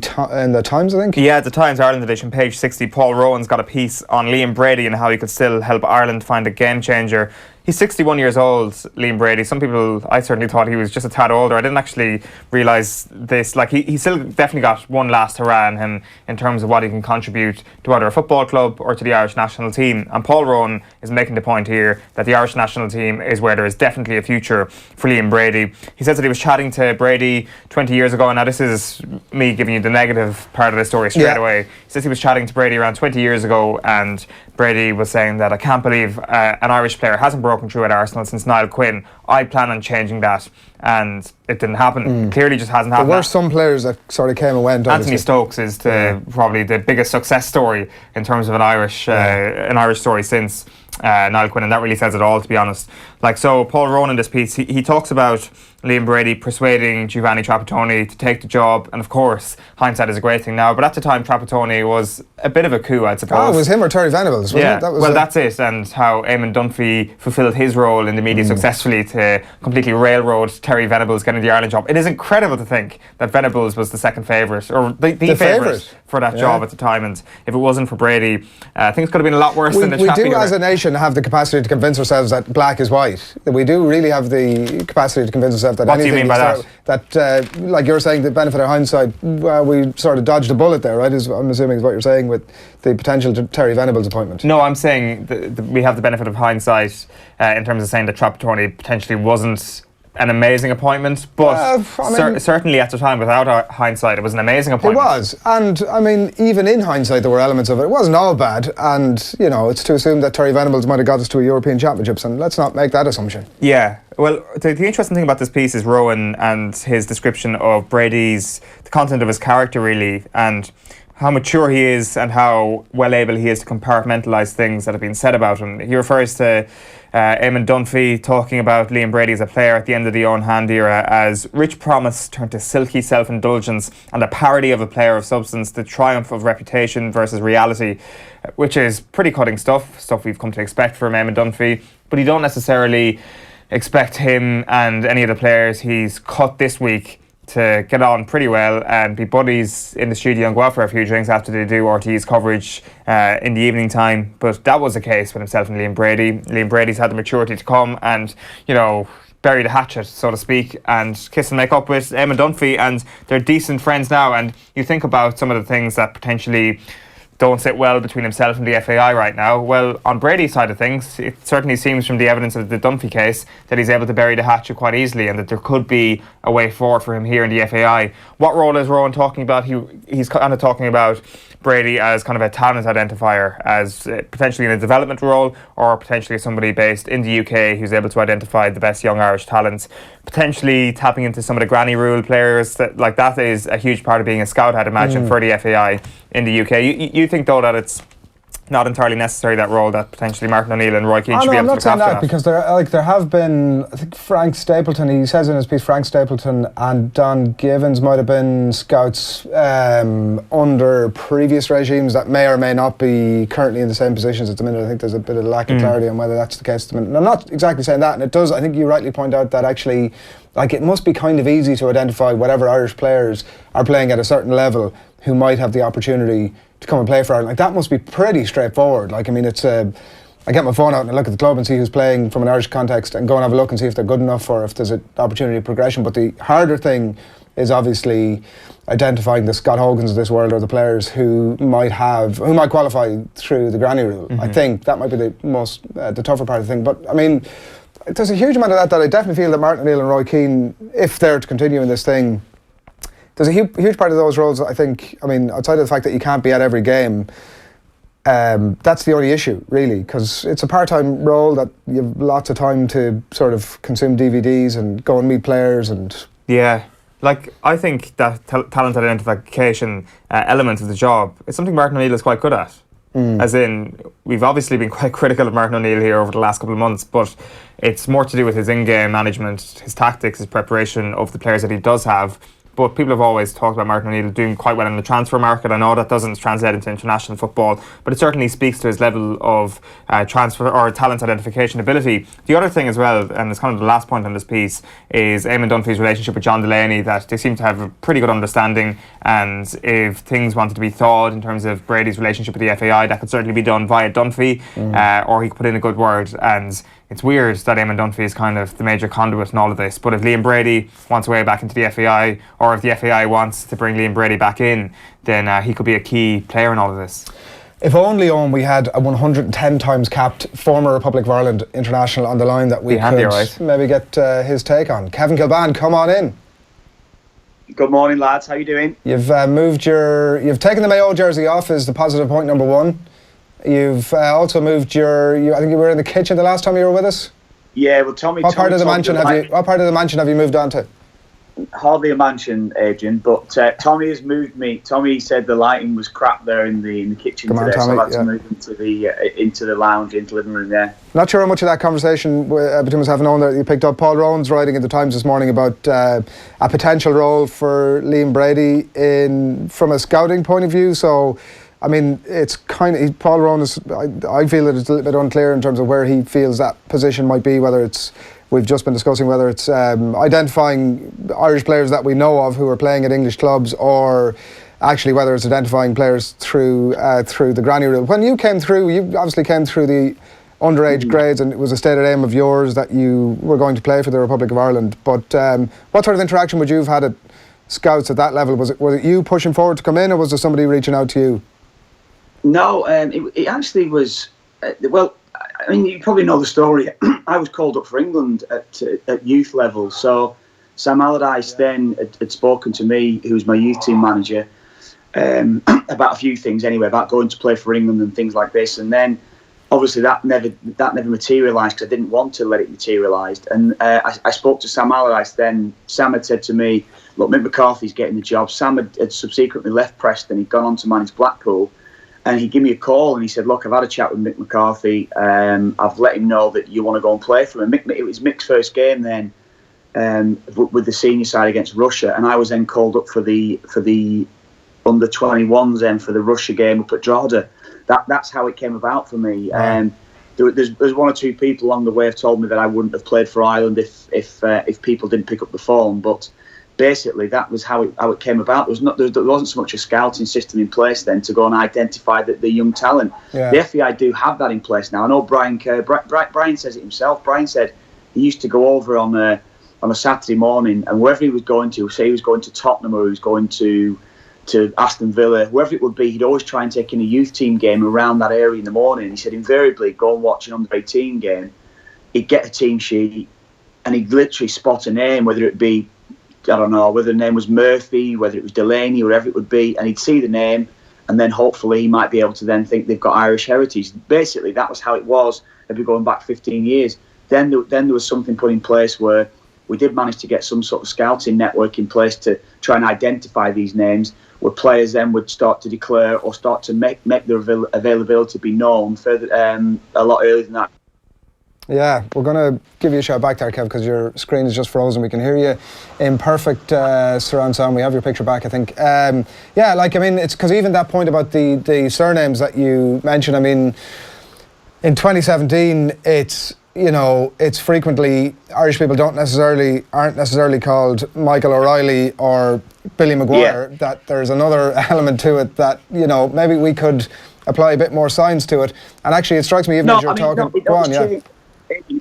Times, I think? Yeah, the Times Ireland edition, page 60. Paul Rowan's got a piece on Liam Brady and how he could still help Ireland find a game changer. He's 61 years old, Liam Brady. Some people, I certainly thought he was just a tad older. I didn't actually realise this. Like, he still definitely got one last hurrah in him in terms of what he can contribute to either a football club or to the Irish national team. And Paul Rowan is making the point here that the Irish national team is where there is definitely a future for Liam Brady. He says that he was chatting to Brady 20 years ago. Now, this is me giving you the negative part of the story straight away. He says he was chatting to Brady around 20 years ago, and Brady was saying that, I can't believe an Irish player hasn't broken through at Arsenal since Niall Quinn. I plan on changing that, and it didn't happen. Clearly just hasn't happened. There were some players that sort of came and went. Anthony Stokes is probably the biggest success story in terms of an Irish story since Niall Quinn, and that really says it all, to be honest. Like, so Paul Rowan in this piece, he talks about Liam Brady persuading Giovanni Trapattoni to take the job, and of course hindsight is a great thing now, but at the time Trapattoni was a bit of a coup, I'd suppose. Oh, it was him or Terry Venables, wasn't it? That's it, and how Eamon Dunphy fulfilled his role in the media successfully to completely railroad Terry Venables getting the Ireland job. It is incredible to think that Venables was the second favourite, or the favourite for that job at the time, and if it wasn't for Brady, things could have been a lot worse than the We do, as a nation, have the capacity to convince ourselves that black is white. We do really have the capacity to convince ourselves that What do you mean by that? That, like you're saying, the benefit of hindsight, we sort of dodged a bullet there, right? I'm assuming is what you're saying with the potential Terry Venables appointment. No, I'm saying we have the benefit of hindsight in terms of saying that Trapattoni potentially wasn't an amazing appointment, but certainly at the time, without hindsight, it was an amazing appointment. It was, and I mean, even in hindsight, there were elements of it. It wasn't all bad, and you know, it's to assume that Terry Venables might have got us to a European Championships, and let's not make that assumption. Yeah, well, the interesting thing about this piece is Rowan and his description of the content of his character, really, and how mature he is and how well able he is to compartmentalise things that have been said about him. He refers to Eamon Dunphy talking about Liam Brady as a player at the end of the Owen Hand era as rich promise turned to silky self-indulgence and a parody of a player of substance, the triumph of reputation versus reality, which is pretty cutting stuff we've come to expect from Eamon Dunphy, but you don't necessarily expect him and any of the players he's cut this week to get on pretty well and be buddies in the studio and go out for a few drinks after they do RT's coverage in the evening time. But that was the case with himself and Liam Brady. Liam Brady's had the maturity to come and, you know, bury the hatchet, so to speak, and kiss and make up with Eamon Dunphy, and they're decent friends now. And you think about some of the things that potentially don't sit well between himself and the FAI right now. Well, on Brady's side of things, it certainly seems from the evidence of the Dunphy case that he's able to bury the hatchet quite easily, and that there could be a way forward for him here in the FAI. What role is Rowan talking about? He's kind of talking about Brady as kind of a talent identifier, as potentially in a development role, or potentially somebody based in the UK who's able to identify the best young Irish talents, potentially tapping into some of the granny rule players. That is a huge part of being a scout, I'd imagine, for the FAI in the UK. You think, though, that it's not entirely necessary, that role, that potentially Martin O'Neill and Roy Keane should be able to look after that? I'm not saying that, because there have been, I think Frank Stapleton, he says in his piece, Frank Stapleton and Don Givens might have been scouts under previous regimes that may or may not be currently in the same positions at the minute. I think there's a bit of lack of clarity on whether that's the case at the minute. And I'm not exactly saying that, and it does, I think you rightly point out that actually, like, it must be kind of easy to identify whatever Irish players are playing at a certain level who might have the opportunity to come and play for Ireland. Like, that must be pretty straightforward. Like, I mean, it's I get my phone out and I look at the club and see who's playing from an Irish context and go and have a look and see if they're good enough or if there's an opportunity of progression. But the harder thing is obviously identifying the Scott Hogans of this world, or the players who might qualify through the granny rule. I think that might be the tougher part of the thing. But I mean, there's a huge amount of that I definitely feel that Martin O'Neill and Roy Keane, if they're to continue in this thing, there's a huge part of those roles, I think, I mean, outside of the fact that you can't be at every game, that's the only issue, really, because it's a part-time role that you have lots of time to sort of consume DVDs and go and meet players and... Yeah, like, I think that talent identification element of the job is something Martin O'Neill is quite good at. As in, we've obviously been quite critical of Martin O'Neill here over the last couple of months, but it's more to do with his in-game management, his tactics, his preparation of the players that he does have. But people have always talked about Martin O'Neill doing quite well in the transfer market. I know that doesn't translate into international football, but it certainly speaks to his level of transfer or talent identification ability. The other thing as well, and it's kind of the last point on this piece, is Eamon Dunphy's relationship with John Dillane, that they seem to have a pretty good understanding, and if things wanted to be thawed in terms of Brady's relationship with the FAI, that could certainly be done via Dunphy, or he could put in a good word, and it's weird that Eamon Dunphy is kind of the major conduit in all of this. But if Liam Brady wants a way back into the FAI, or if the FAI wants to bring Liam Brady back in, then he could be a key player in all of this. If only, Owen, we had a 110 times capped former Republic of Ireland international on the line that we could maybe get his take on. Kevin Kilbane, come on in. Good morning, lads. How you doing? You've you've taken the Mayo jersey off, is the positive point number one. You've also moved I think you were in the kitchen the last time you were with us. Yeah, well, Tommy. What part of the mansion have you moved on to? Hardly a mansion, Adrian, but Tommy has moved me. Tommy said the lighting was crap there in the kitchen today, so I've had to move into the lounge, into the living room there. Not sure how much of that conversation between us have known that you picked up. Paul Rowan's writing in the Times this morning about a potential role for Liam Brady from a scouting point of view. So, I mean, it's Paul Rowan is. I feel that it's a little bit unclear in terms of where he feels that position might be. Whether it's we've just been discussing whether it's identifying Irish players that we know of who are playing at English clubs, or actually whether it's identifying players through the granny rule. When you came through, you obviously came through the underage grades, and it was a stated aim of yours that you were going to play for the Republic of Ireland. But what sort of interaction would you have had at scouts at that level? Was it you pushing forward to come in, or was there somebody reaching out to you? No, it actually was. Well, I mean, you probably know the story. I was called up for England at youth level. So Sam Allardyce then had spoken to me, who was my youth team manager, about a few things anyway, about going to play for England and things like this. And then obviously that never materialised, because I didn't want to let it materialise. And I spoke to Sam Allardyce then. Sam had said to me, look, Mick McCarthy's getting the job. Sam had subsequently left Preston. He'd gone on to manage Blackpool. And he gave me a call and he said, look, I've had a chat with Mick McCarthy. I've let him know that you want to go and play for him. It was Mick's first game then with the senior side against Russia. And I was then called up for the under-21s then for the Russia game up at Drogheda. That's how it came about for me. There's one or two people along the way have told me that I wouldn't have played for Ireland if people didn't pick up the phone. But basically, that was how it came about. There wasn't so much a scouting system in place then to go and identify the young talent. Yeah. The FAI do have that in place now. I know Brian says it himself. Brian said he used to go over on a Saturday morning, and wherever he was going to, say he was going to Tottenham or he was going to Aston Villa, wherever it would be, he'd always try and take in a youth team game around that area in the morning. He said invariably go and watch an under-18 game. He'd get a team sheet and he'd literally spot a name, whether it be, I don't know, whether the name was Murphy, whether it was Dillane, whatever it would be, and he'd see the name, and then hopefully he might be able to then think they've got Irish heritage. Basically, that was how it was. Maybe going back 15 years. Then there was something put in place where we did manage to get some sort of scouting network in place to try and identify these names, where players then would start to declare or start to make their availability be known further a lot earlier than that. Yeah, we're going to give you a shout back there, Kev, because your screen is just frozen. We can hear you in perfect surround sound. We have your picture back, I think. Yeah, like, I mean, it's because even that point about the surnames that you mentioned, I mean, in 2017, it's frequently Irish people aren't necessarily called Michael O'Reilly or Billy Maguire. Yeah. That there's another element to it that, maybe we could apply a bit more science to it. And actually, it strikes me even as you're talking. Go on, yeah.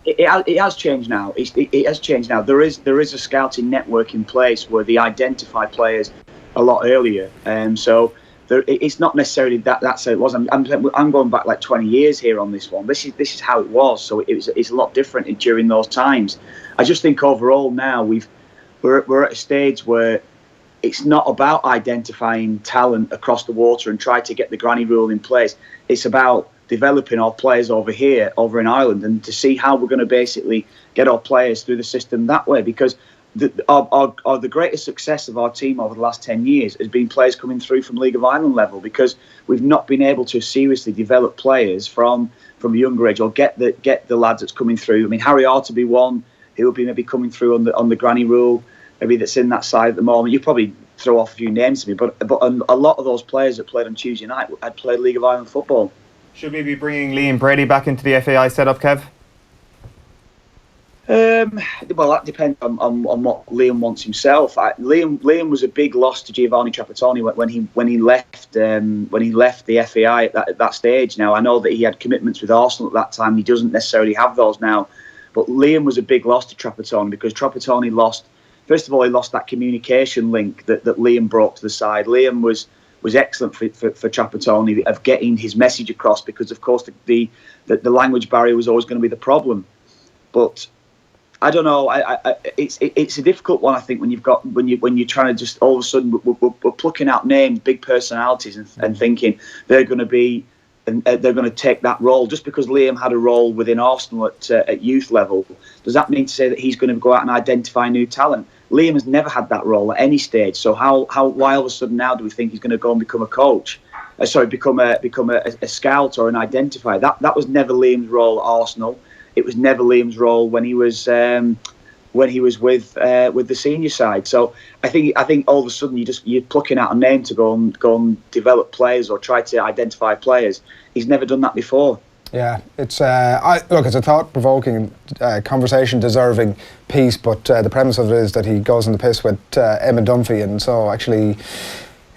It has changed now. It has changed now. There is a scouting network in place where they identify players a lot earlier. So it's not necessarily that's how it was. I'm going back like 20 years here on this one. This is how it was. So it's a lot different during those times. I just think overall now we're at a stage where it's not about identifying talent across the water and try to get the granny rule in place. It's about developing our players over in Ireland, and to see how we're going to basically get our players through the system that way. Because the greatest success of our team over the last 10 years has been players coming through from League of Ireland level, because we've not been able to seriously develop players from a younger age, or get the lads that's coming through. I mean, Harry ought to be one who will be maybe coming through on the granny rule, maybe that's in that side at the moment. You probably throw off a few names to me, but a lot of those players that played on Tuesday night had played League of Ireland football. Should we be bringing Liam Brady back into the FAI setup, Kev? Well, that depends on what Liam wants himself. Liam was a big loss to Giovanni Trapattoni when he left the FAI at that stage. Now, I know that he had commitments with Arsenal at that time. He doesn't necessarily have those now. But Liam was a big loss to Trapattoni because Trapattoni lost. First of all, he lost that communication link that Liam brought to the side. Liam was excellent for Trapattoni of getting his message across because, of course, the language barrier was always going to be the problem. But I don't know. It's a difficult one. I think when you're trying to just all of a sudden we're plucking out names, big personalities, and thinking they're going to be and they're going to take that role just because Liam had a role within Arsenal at youth level. Does that mean to say that he's going to go out and identify new talent? Liam has never had that role at any stage. So why all of a sudden now do we think he's going to go and become a coach? Become a scout or an identifier? That was never Liam's role at Arsenal. It was never Liam's role when he was with the senior side. So I think all of a sudden you're plucking out a name to go and develop players or try to identify players. He's never done that before. Yeah, it's it's a thought-provoking conversation, deserving piece. But the premise of it is that he goes in the piss with Emma Dunphy, and so actually,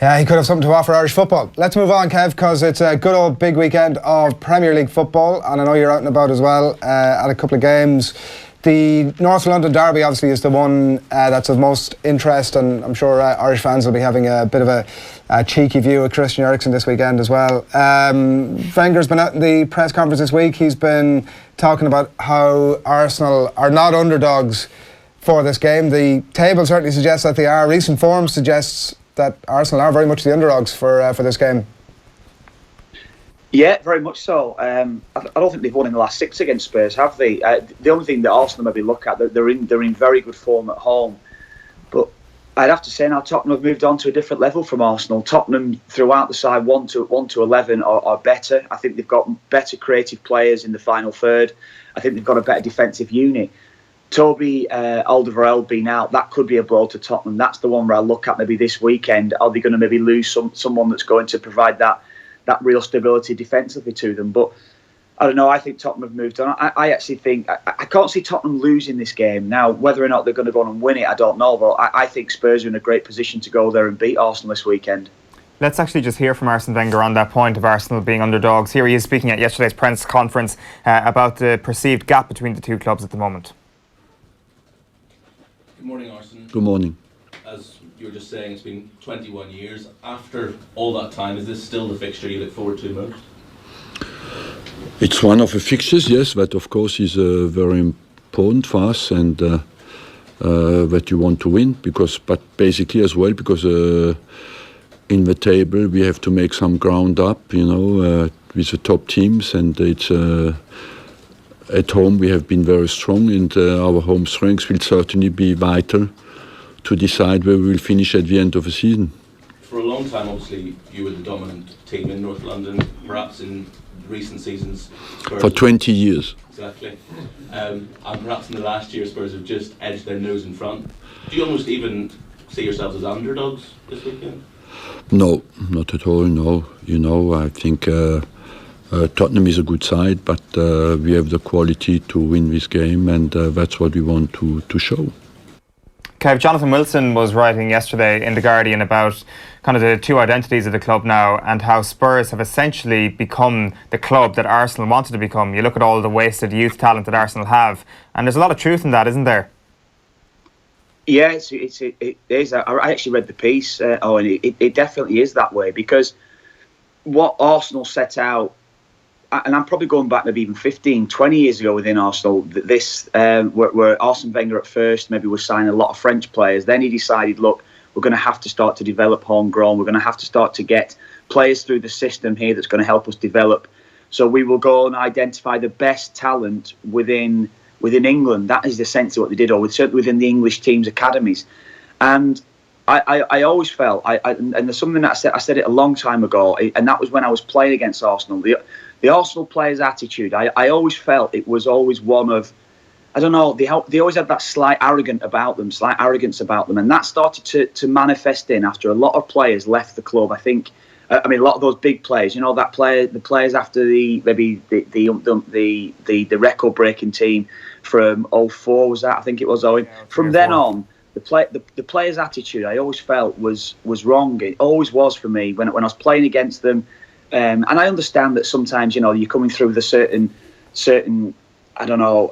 yeah, he could have something to offer Irish football. Let's move on, Kev, because it's a good old big weekend of Premier League football, and I know you're out and about as well at a couple of games. The North London derby obviously is the one that's of most interest, and I'm sure Irish fans will be having a bit of a cheeky view of Christian Eriksen this weekend as well. Wenger's been out in the press conference this week. He's been talking about how Arsenal are not underdogs for this game. The table certainly suggests that they are. Recent form suggests that Arsenal are very much the underdogs for this game. Yeah, very much so. I don't think they've won in the last 6 against Spurs, have they? The only thing that Arsenal maybe look at, they're in very good form at home. But I'd have to say now Tottenham have moved on to a different level from Arsenal. Tottenham throughout the side 1 to 11 are better. I think they've got better creative players in the final third. I think they've got a better defensive unit. Toby Alderweireld being out, that could be a blow to Tottenham. That's the one where I look at maybe this weekend. Are they going to maybe lose someone that's going to provide that real stability defensively to them? But I don't know. I think Tottenham have moved on. I actually think I can't see Tottenham losing this game. Now, whether or not they're going to go on and win it, I don't know. But I think Spurs are in a great position to go there and beat Arsenal this weekend. Let's actually just hear from Arsene Wenger on that point of Arsenal being underdogs. Here he is speaking at yesterday's press conference about the perceived gap between the two clubs at the moment. Good morning, Arsene. Good morning. As you were just saying, it's been 21 years. After all that time, is this still the fixture you look forward to most? It's one of the fixtures, yes, that of course is very important for us, and that you want to win, but basically as well because in the table we have to make some ground up, with the top teams, and it's at home we have been very strong, and our home strength will certainly be vital to decide where we will finish at the end of the season. For a long time, obviously, you were the dominant team in North London, perhaps in recent seasons. Spurs for 20 years. Exactly. And perhaps in the last year, Spurs have just edged their nose in front. Do you almost even see yourselves as underdogs this weekend? No, not at all, no. I think Tottenham is a good side, but we have the quality to win this game, and that's what we want to show. Kev, Jonathan Wilson was writing yesterday in The Guardian about kind of the two identities of the club now and how Spurs have essentially become the club that Arsenal wanted to become. You look at all the wasted youth talent that Arsenal have, and there's a lot of truth in that, isn't there? Yeah, it is. I actually read the piece, and it definitely is that way, because what Arsenal set out, and I'm probably going back maybe even 15, 20 years ago within Arsenal, where Arsene Wenger at first maybe was signing a lot of French players. Then he decided, look, we're going to have to start to develop homegrown. We're going to have to start to get players through the system here that's going to help us develop. So we will go and identify the best talent within England. That is essentially what they did, or certainly within the English teams' academies. And I always felt, and there's something that I said it a long time ago, and that was when I was playing against Arsenal. The Arsenal players' attitude, I always felt it was always one of, I don't know, they always had that slight arrogance about them, and that started to manifest after a lot of players left the club. I think, a lot of those big players, the players after the record-breaking team from 2004 was that, I think it was, Owen. From then on, the players' attitude I always felt was wrong. It always was for me when I was playing against them. And I understand that sometimes, you're coming through with a certain, I don't know,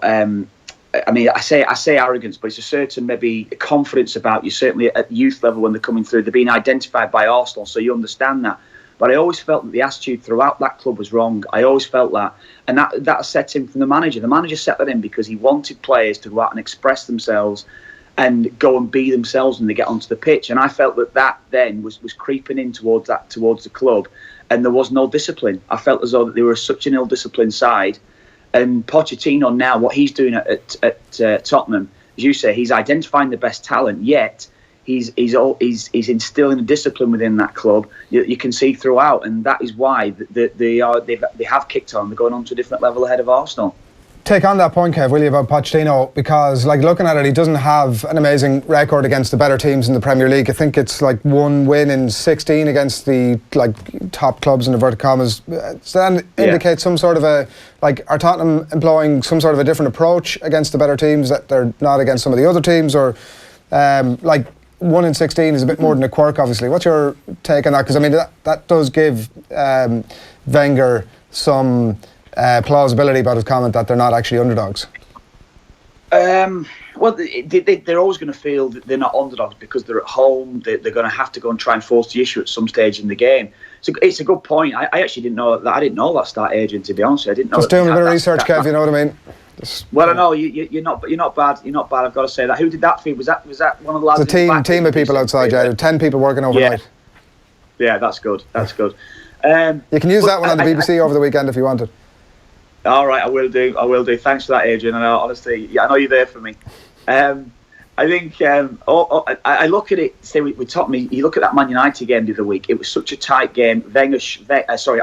I mean, I say arrogance, but it's a certain maybe confidence about you, certainly at youth level when they're coming through. They're being identified by Arsenal, so you understand that. But I always felt that the attitude throughout that club was wrong. I always felt that. And that set in from the manager. The manager set that in because he wanted players to go out and express themselves and go and be themselves when they get onto the pitch. And I felt that then was creeping in towards the club, and there was no discipline. I felt as though that they were such an ill-disciplined side. And Pochettino now, what he's doing at Tottenham, as you say, he's identifying the best talent, yet he's instilling a discipline within that club. You can see throughout, and that is why they have kicked on. They're going on to a different level ahead of Arsenal. Take on that point, Kev, will you, about Pochettino? Because, like, looking at it, he doesn't have an amazing record against the better teams in the Premier League. I think it's like 1 win in 16 against the top clubs in inverted commas. So that indicates some sort of are Tottenham employing some sort of a different approach against the better teams that they're not against some of the other teams, or 1 in 16 is a bit more than a quirk, obviously. What's your take on that? Because I mean that does give Wenger some plausibility about his comment that they're not actually underdogs. Well, they're always going to feel that they're not underdogs because they're at home. They're going to have to go and try and force the issue at some stage in the game. So it's a good point. I actually didn't know that. I didn't know that start agent, to be honest. I didn't know. Just doing a bit of research, Kev. You know what I mean? Well, I know you're not bad. You're not bad. I've got to say that. Who did that feed? Was that one of the lads? It's a team of people outside. Yeah, 10 people working overnight. Yeah, that's good. That's good. You can use that one on the BBC over the weekend if you wanted. All right, I will do. Thanks for that, Adrian. And honestly, I know you're there for me. I think I look at it. Say with Tottenham, you look at that Man United game the other week. It was such a tight game. Mourinho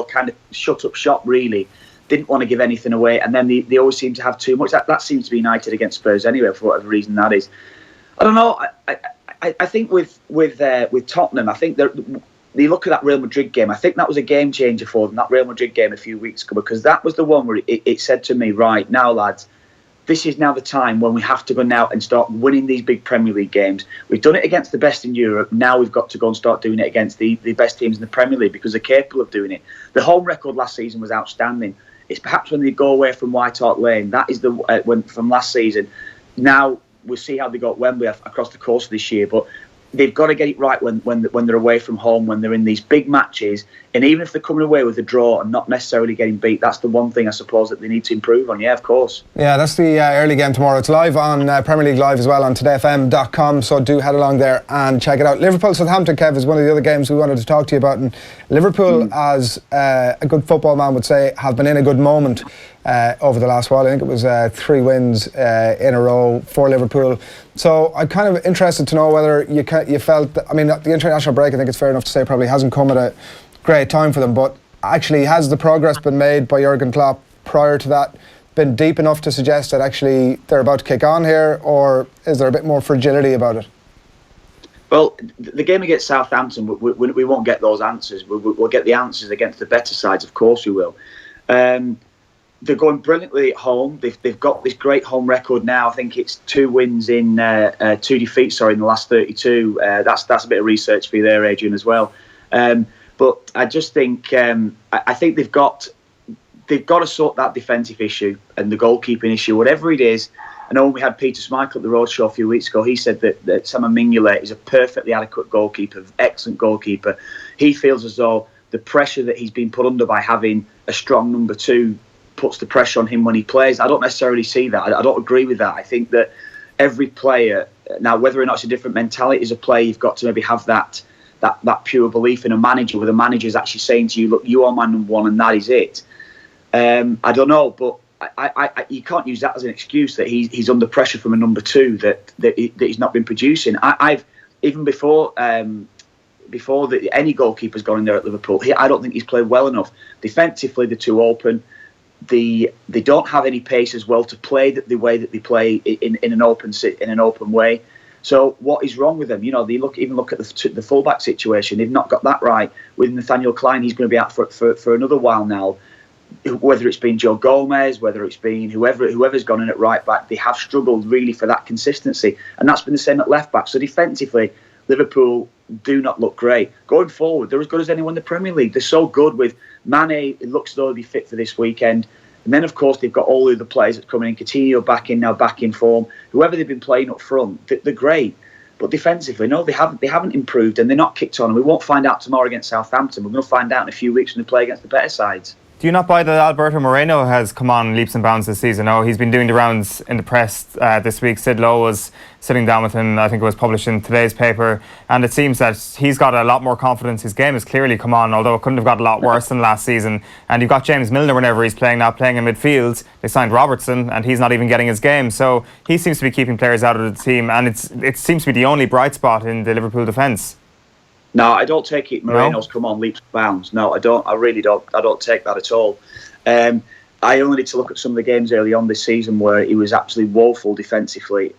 kind of shut up shop. Really, didn't want to give anything away, and then they always seem to have too much. That seems to be United against Spurs anyway, for whatever reason that is. I don't know. I think with Tottenham, I think you look at that Real Madrid game. I think that was a game changer for them, that Real Madrid game a few weeks ago, because that was the one where it said to me, right, now lads, this is now the time when we have to go now and start winning these big Premier League games. We've done it against the best in Europe. Now we've got to go and start doing it against the best teams in the Premier League because they're capable of doing it. The home record last season was outstanding. It's perhaps when they go away from White Hart Lane. That is from last season. Now we'll see how they got Wembley across the course of this year, but they've got to get it right when they're away from home, when they're in these big matches, and even if they're coming away with a draw and not necessarily getting beat, that's the one thing I suppose that they need to improve on. Yeah, of course. Yeah, that's the early game tomorrow. It's live on Premier League Live as well on todayfm.com, so do head along there and check it out. Liverpool-Southampton, Kev, is one of the other games we wanted to talk to you about, and Liverpool, as a good football man would say, have been in a good moment over the last while. I think it was 3 wins in a row for Liverpool. So I'm kind of interested to know whether you felt that, I mean, the international break, I think it's fair enough to say, probably hasn't come at a great time for them, but actually has the progress been made by Jurgen Klopp prior to that been deep enough to suggest that actually they're about to kick on here, or is there a bit more fragility about it? Well, the game against Southampton, we won't get those answers. We'll get the answers against the better sides, of course we will. They're going brilliantly at home. They've got this great home record now. I think it's 2 wins in 2 defeats, in the last 32. That's a bit of research for you there, Adrian, as well. But I just think I think they've got to sort that defensive issue and the goalkeeping issue, whatever it is. I know when we had Peter Schmeichel at the Roadshow a few weeks ago, he said that Simon Mignolet is a perfectly adequate goalkeeper, excellent goalkeeper. He feels as though the pressure that he's been put under by having a strong number 2 puts the pressure on him when he plays. I don't necessarily see that. I don't agree with that. I think that every player, now whether or not it's a different mentality as a player, you've got to maybe have that pure belief in a manager, where the manager is actually saying to you, look, you are my number 1 and that is it. I don't know, but you can't use that as an excuse that he's under pressure from a number 2 that he's not been producing. I've even before any goalkeeper's gone in there at Liverpool, I don't think he's played well enough. Defensively, they're too open. They don't have any pace as well to play the way that they play in an open way. So what is wrong with them? They look at the fullback situation. They've not got that right. With Nathaniel Klein, he's going to be out for another while now. Whether it's been Joe Gomez, whether it's been whoever's gone in at right back, they have struggled really for that consistency, and that's been the same at left back. So defensively, Liverpool do not look great. Going forward, they're as good as anyone in the Premier League. They're so good with Mane. It looks as though he'll be fit for this weekend. And then, of course, they've got all the other players that come in. Coutinho back in form. Whoever they've been playing up front, they're great. But defensively, no, they haven't improved, and they're not kicked on. And we won't find out tomorrow against Southampton. We're going to find out in a few weeks when they play against the better sides. Do you not buy that Alberto Moreno has come on leaps and bounds this season? Oh, he's been doing the rounds in the press this week. Sid Lowe was sitting down with him. I think it was published in today's paper. And it seems that he's got a lot more confidence. His game has clearly come on, although it couldn't have got a lot worse than last season. And you've got James Milner whenever he's playing now, playing in midfield. They signed Robertson, and he's not even getting his game. So he seems to be keeping players out of the team. And it seems to be the only bright spot in the Liverpool defence. No, I don't take it. Moreno's come on leaps and bounds. No, I don't. I really don't. I don't take that at all. I only need to look at some of the games early on this season where he was absolutely woeful defensively.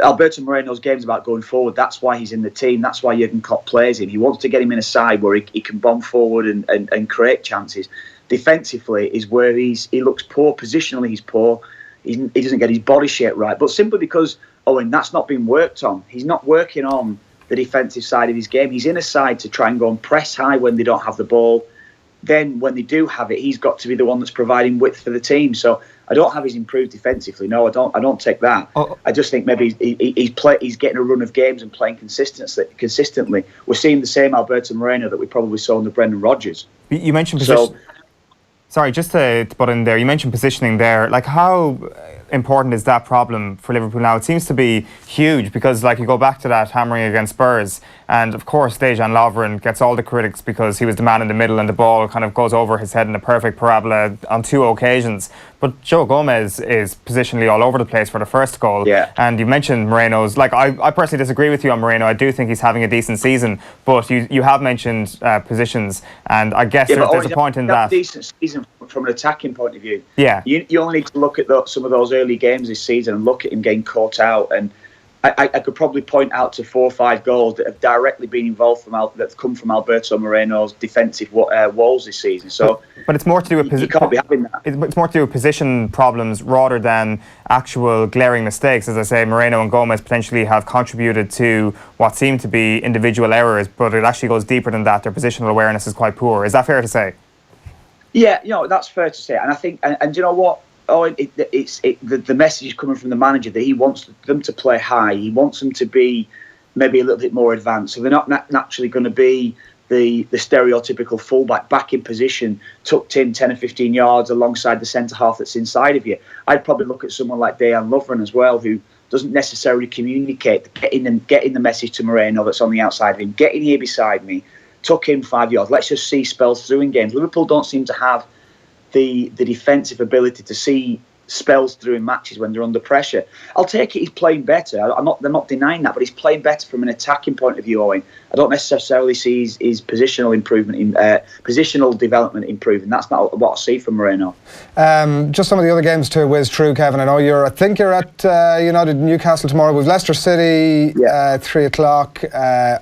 Alberto Moreno's game's about going forward. That's why he's in the team. That's why Jurgen Klopp plays him. He wants to get him in a side where he can bomb forward and create chances. Defensively is where he looks poor. Positionally, he's poor. He doesn't get his body shape right. But simply because, Owen, that's not been worked on. He's not working on the defensive side of his game. He's in a side to try and go and press high when they don't have the ball. Then when they do have it, he's got to be the one that's providing width for the team. So I don't have his improved defensively. No, I don't take that. I just think maybe he's getting a run of games and playing consistently. We're seeing the same Alberto Moreno that we probably saw in the Brendan Rodgers. You mentioned position. Sorry, just to butt in there, you mentioned positioning there. Like, how important is that problem for Liverpool now? It seems to be huge because, like, you go back to that hammering against Spurs, and of course Dejan Lovren gets all the critics because he was the man in the middle and the ball kind of goes over his head in a perfect parabola on 2 occasions. But Joe Gomez is positionally all over the place for the first goal. Yeah. And you mentioned Moreno's. Like, I personally disagree with you on Moreno. I do think he's having a decent season, but you have mentioned positions, and I guess there's a point in that. Decent season from an attacking point of view. Yeah. You only need to look at some of those early games this season and look at him getting caught out, and I could probably point out to 4 or 5 goals that have directly been involved that come from Alberto Moreno's defensive woes this season. So, but it's more to do with you can't be having that. It's more to do with position problems rather than actual glaring mistakes. As I say, Moreno and Gomez potentially have contributed to what seem to be individual errors, but it actually goes deeper than that. Their positional awareness is quite poor. Is that fair to say? Yeah, that's fair to say. And I think, and you know what? The message is coming from the manager that he wants them to play high. He wants them to be maybe a little bit more advanced. So they're not naturally going to be the stereotypical fullback back in position, tucked in 10 or 15 yards alongside the centre half that's inside of you. I'd probably look at someone like Dejan Lovren as well, who doesn't necessarily communicate, getting the message to Moreno that's on the outside of him, getting here beside me, tuck in 5 yards. Let's just see spells through in games. Liverpool don't seem to have the defensive ability to see spells through in matches when they're under pressure. I'll take it he's playing better. I'm not denying that, but he's playing better from an attacking point of view, Owen. I don't necessarily see his positional improvement, positional development improving. That's not what I see from Moreno. Just some of the other games to whiz through, Kevin. I know I think you're at United Newcastle tomorrow with Leicester City, 3 o'clock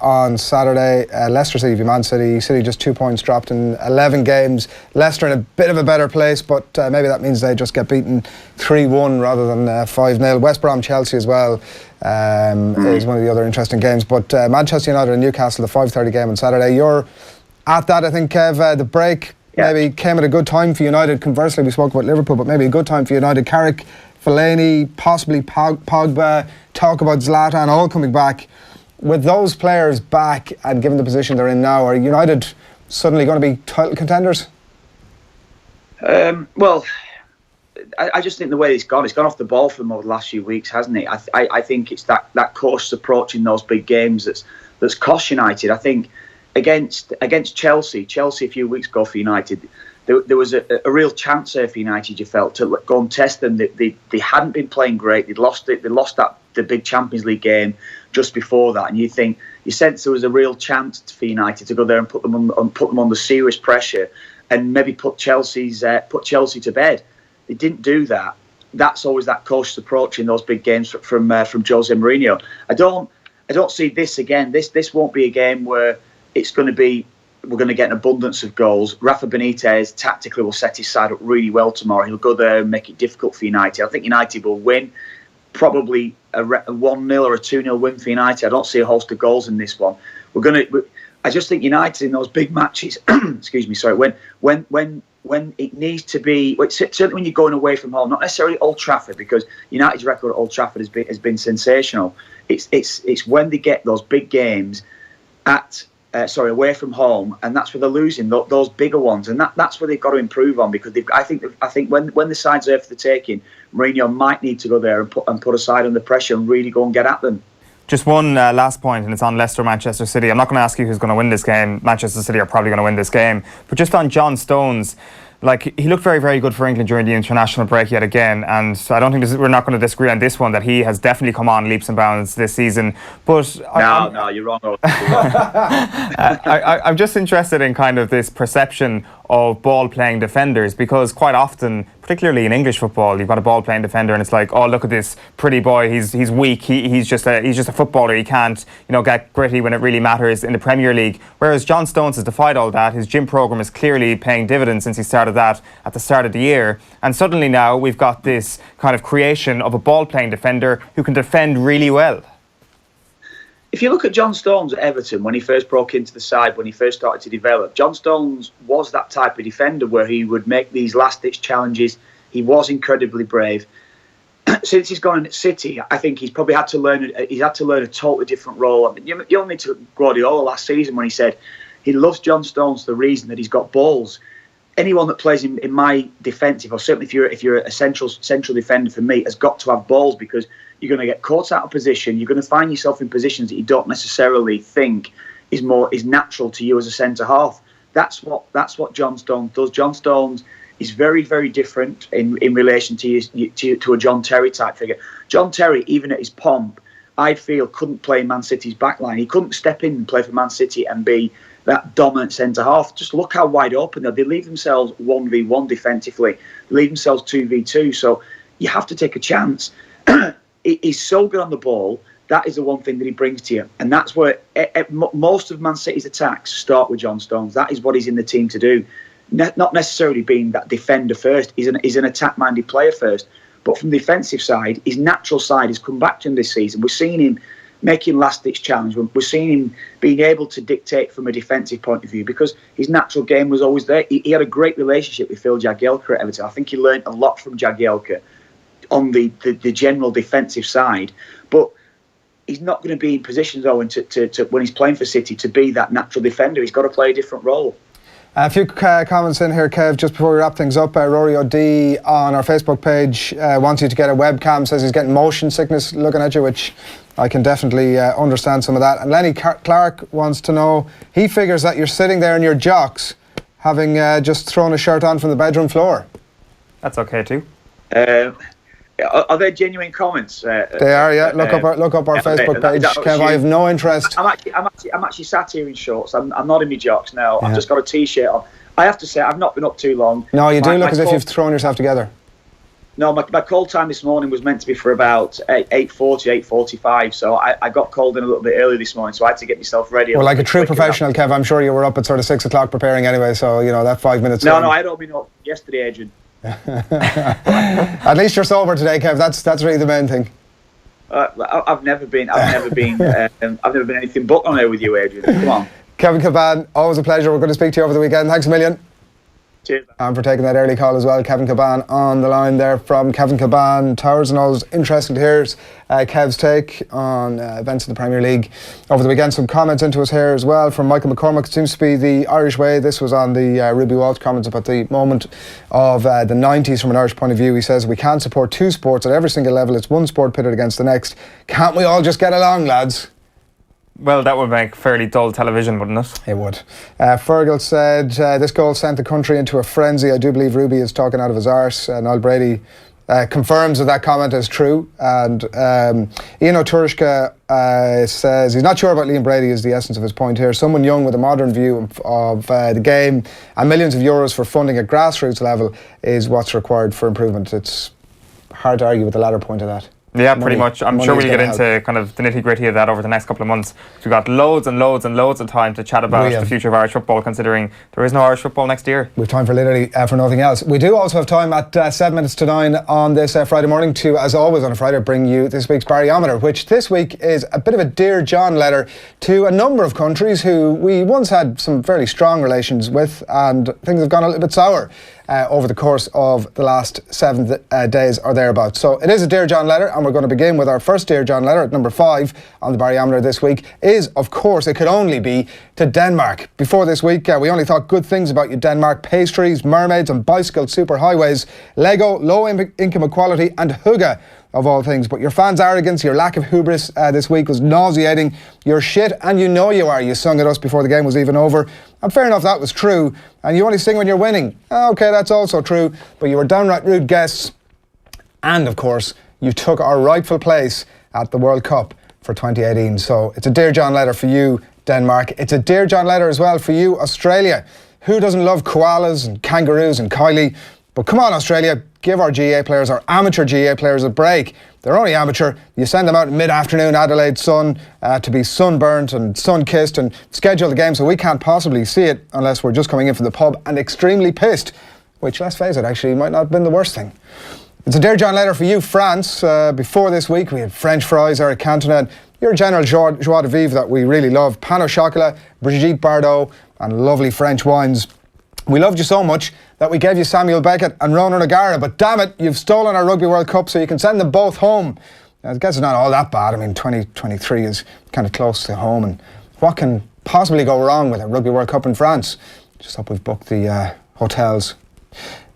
on Saturday. Leicester City v Man City. City just 2 points dropped in 11 games. Leicester in a bit of a better place, but maybe that means they just get beaten 3-1 rather than 5-0. West Brom Chelsea as well is one of the other interesting games. But Manchester United and Newcastle, the 5:30 game on Saturday. You're at that, I think, Kev. The break maybe came at a good time for United. Conversely, we spoke about Liverpool, but maybe a good time for United. Carrick, Fellaini, possibly Pogba, talk about Zlatan, all coming back. With those players back and given the position they're in now, are United suddenly going to be title contenders? Well, I just think the way it's gone off the ball for them over the last few weeks, hasn't it? I think it's that cautious approach in those big games that's cost United. I think against Chelsea a few weeks ago for United, there was a real chance there for United, you felt, to go and test them. They hadn't been playing great. They'd lost it. They lost the big Champions League game just before that, and you sense there was a real chance for United to go there and put them under serious pressure and maybe put Chelsea to bed. They didn't do that. That's always that cautious approach in those big games from Jose Mourinho. I don't see this again. This won't be a game where it's going to be, we're going to get an abundance of goals. Rafa Benitez tactically will set his side up really well tomorrow. He'll go there and make it difficult for United. I think United will win, probably a 1-0 or a 2-0 win for United. I don't see a host of goals in this one. I just think United in those big matches, excuse me, sorry, when when it needs to be, certainly when you're going away from home, not necessarily Old Trafford, because United's record at Old Trafford has been sensational. It's when they get those big games away from home, and that's where they're losing those bigger ones, and that's where they've got to improve on, because I think when the side's there for the taking, Mourinho might need to go there and put a side under pressure and really go and get at them. Just one last point, and it's on Leicester-Manchester City. I'm not going to ask you who's going to win this game. Manchester City are probably going to win this game. But just on John Stones, like, he looked very, very good for England during the international break yet again. And I don't think we're not going to disagree on this one, that he has definitely come on leaps and bounds this season. But No, you're wrong. I'm just interested in kind of this perception of ball-playing defenders, because quite often, particularly in English football, you've got a ball-playing defender and it's like, oh, look at this pretty boy, he's weak, he's just a footballer, he can't get gritty when it really matters in the Premier League. Whereas John Stones has defied all that. His gym programme is clearly paying dividends since he started that at the start of the year, and suddenly now we've got this kind of creation of a ball-playing defender who can defend really well. If you look at John Stones at Everton, when he first broke into the side, when he first started to develop, John Stones was that type of defender where he would make these last-ditch challenges. He was incredibly brave. Since he's gone in at City, I think he's probably had to learn. He's had to learn a totally different role. I mean, you only took Guardiola last season when he said he loves John Stones for the reason that he's got balls. Anyone that plays in my defensive, or certainly if you're a central defender for me, has got to have balls, because you're going to get caught out of position. You're going to find yourself in positions that you don't necessarily think is natural to you as a centre half. That's what John Stones does. John Stones is very, very different in relation to a John Terry type figure. John Terry, even at his pomp, I feel couldn't play Man City's backline. He couldn't step in and play for Man City and be that dominant centre half. Just look how wide open they are. They leave themselves 1v1 defensively. They leave themselves 2v2. So you have to take a chance. He's so good on the ball. That is the one thing that he brings to you. And that's where most of Man City's attacks start with John Stones. That is what he's in the team to do. Not necessarily being that defender first. He's an attack-minded player first. But from the defensive side, his natural side has come back to him this season. We're seeing him making last-ditch challenge. We're seeing him being able to dictate from a defensive point of view, because his natural game was always there. He had a great relationship with Phil Jagielka at Everton. I think he learned a lot from Jagielka on the general defensive side. But he's not going to be in positions, Owen, to when he's playing for City, to be that natural defender. He's got to play a different role. A few comments in here, Kev, just before we wrap things up. Rory O'D on our Facebook page wants you to get a webcam, says he's getting motion sickness looking at you, which I can definitely understand some of that. And Lenny Clark wants to know, he figures that you're sitting there in your jocks, having just thrown a shirt on from the bedroom floor. That's okay too. Are there genuine comments? They are, yeah. Look up our Facebook page, Kev. I have no interest. I'm actually sat here in shorts. I'm not in my jocks now. Yeah. I've just got a t-shirt on. I have to say, I've not been up too long. No, you do look as if you've thrown yourself together. No, my call time this morning was meant to be for about 8:40, 8:45. So I got called in a little bit early this morning, so I had to get myself ready. Well, like a true professional, Kev, I'm sure you were up at sort of 6 o'clock preparing anyway. So that 5 minutes. No, I'd all been up yesterday, Adrian. At least you're sober today, Kev. That's really the main thing. I've never been anything but on air with you, Adrian. Come on. Kevin Kilbane, always a pleasure. We're going to speak to you over the weekend. Thanks a million. Cheers. And for taking that early call as well. Kevin Kilbane on the line there from Kevin Kilbane Towers, and always interesting to hear Kev's take on events in the Premier League over the weekend. Some comments into us here as well from Michael McCormick. It seems to be the Irish way. This was on the Ruby Walsh comments about the moment of the 90s from an Irish point of view. He says, we can't support two sports at every single level. It's one sport pitted against the next. Can't we all just get along, lads? Well, that would make fairly dull television, wouldn't it? It would. Fergal said, this goal sent the country into a frenzy. I do believe Ruby is talking out of his arse. Niall Brady confirms that comment is true. And Ian O'Turishka says he's not sure about Liam Brady is the essence of his point here. Someone young with a modern view of the game and millions of euros for funding at grassroots level is what's required for improvement. It's hard to argue with the latter point of that. Yeah, pretty much. I'm sure we'll get into kind of the nitty-gritty of that over the next couple of months. We've got loads and loads and loads of time to chat about the future of Irish football, considering there is no Irish football next year. We've time for literally for nothing else. We do also have time at 7 minutes to 9 on this Friday morning to, as always on a Friday, bring you this week's Barryometer, which this week is a bit of a Dear John letter to a number of countries who we once had some fairly strong relations with, and things have gone a little bit sour. over the course of the last 7 days or thereabouts. So it is a Dear John letter, and we're going to begin with our first Dear John letter at number 5 on the Barryometer this week. Is, of course, it could only be to Denmark. Before this week, we only thought good things about you, Denmark. Pastries, mermaids and bicycle superhighways, Lego, low income equality and Hygge, of all things. But your fans' arrogance, your lack of hubris this week was nauseating. You're shit, and you know you are. You sung at us before the game was even over. And fair enough, that was true. And you only sing when you're winning. Okay, that's also true. But you were downright rude guests. And, of course, you took our rightful place at the World Cup for 2018. So it's a Dear John letter for you, Denmark. It's a Dear John letter as well for you, Australia. Who doesn't love koalas and kangaroos and Kylie? But come on, Australia, give our GA players, our amateur GA players, a break. They're only amateur. You send them out in mid-afternoon Adelaide sun to be sunburnt and sun-kissed and schedule the game so we can't possibly see it unless we're just coming in from the pub and extremely pissed, which, let's face it, actually might not have been the worst thing. It's a Dear John letter for you, France. Before this week, we had French fries, Eric Cantona, and your general joie de vivre that we really love, pain au chocolat, Brigitte Bardot, and lovely French wines. We loved you so much that we gave you Samuel Beckett and Ronan O'Gara, but damn it, you've stolen our Rugby World Cup, so you can send them both home. I guess it's not all that bad. I mean, 2023 is kind of close to home, and what can possibly go wrong with a Rugby World Cup in France? Just hope we've booked the hotels.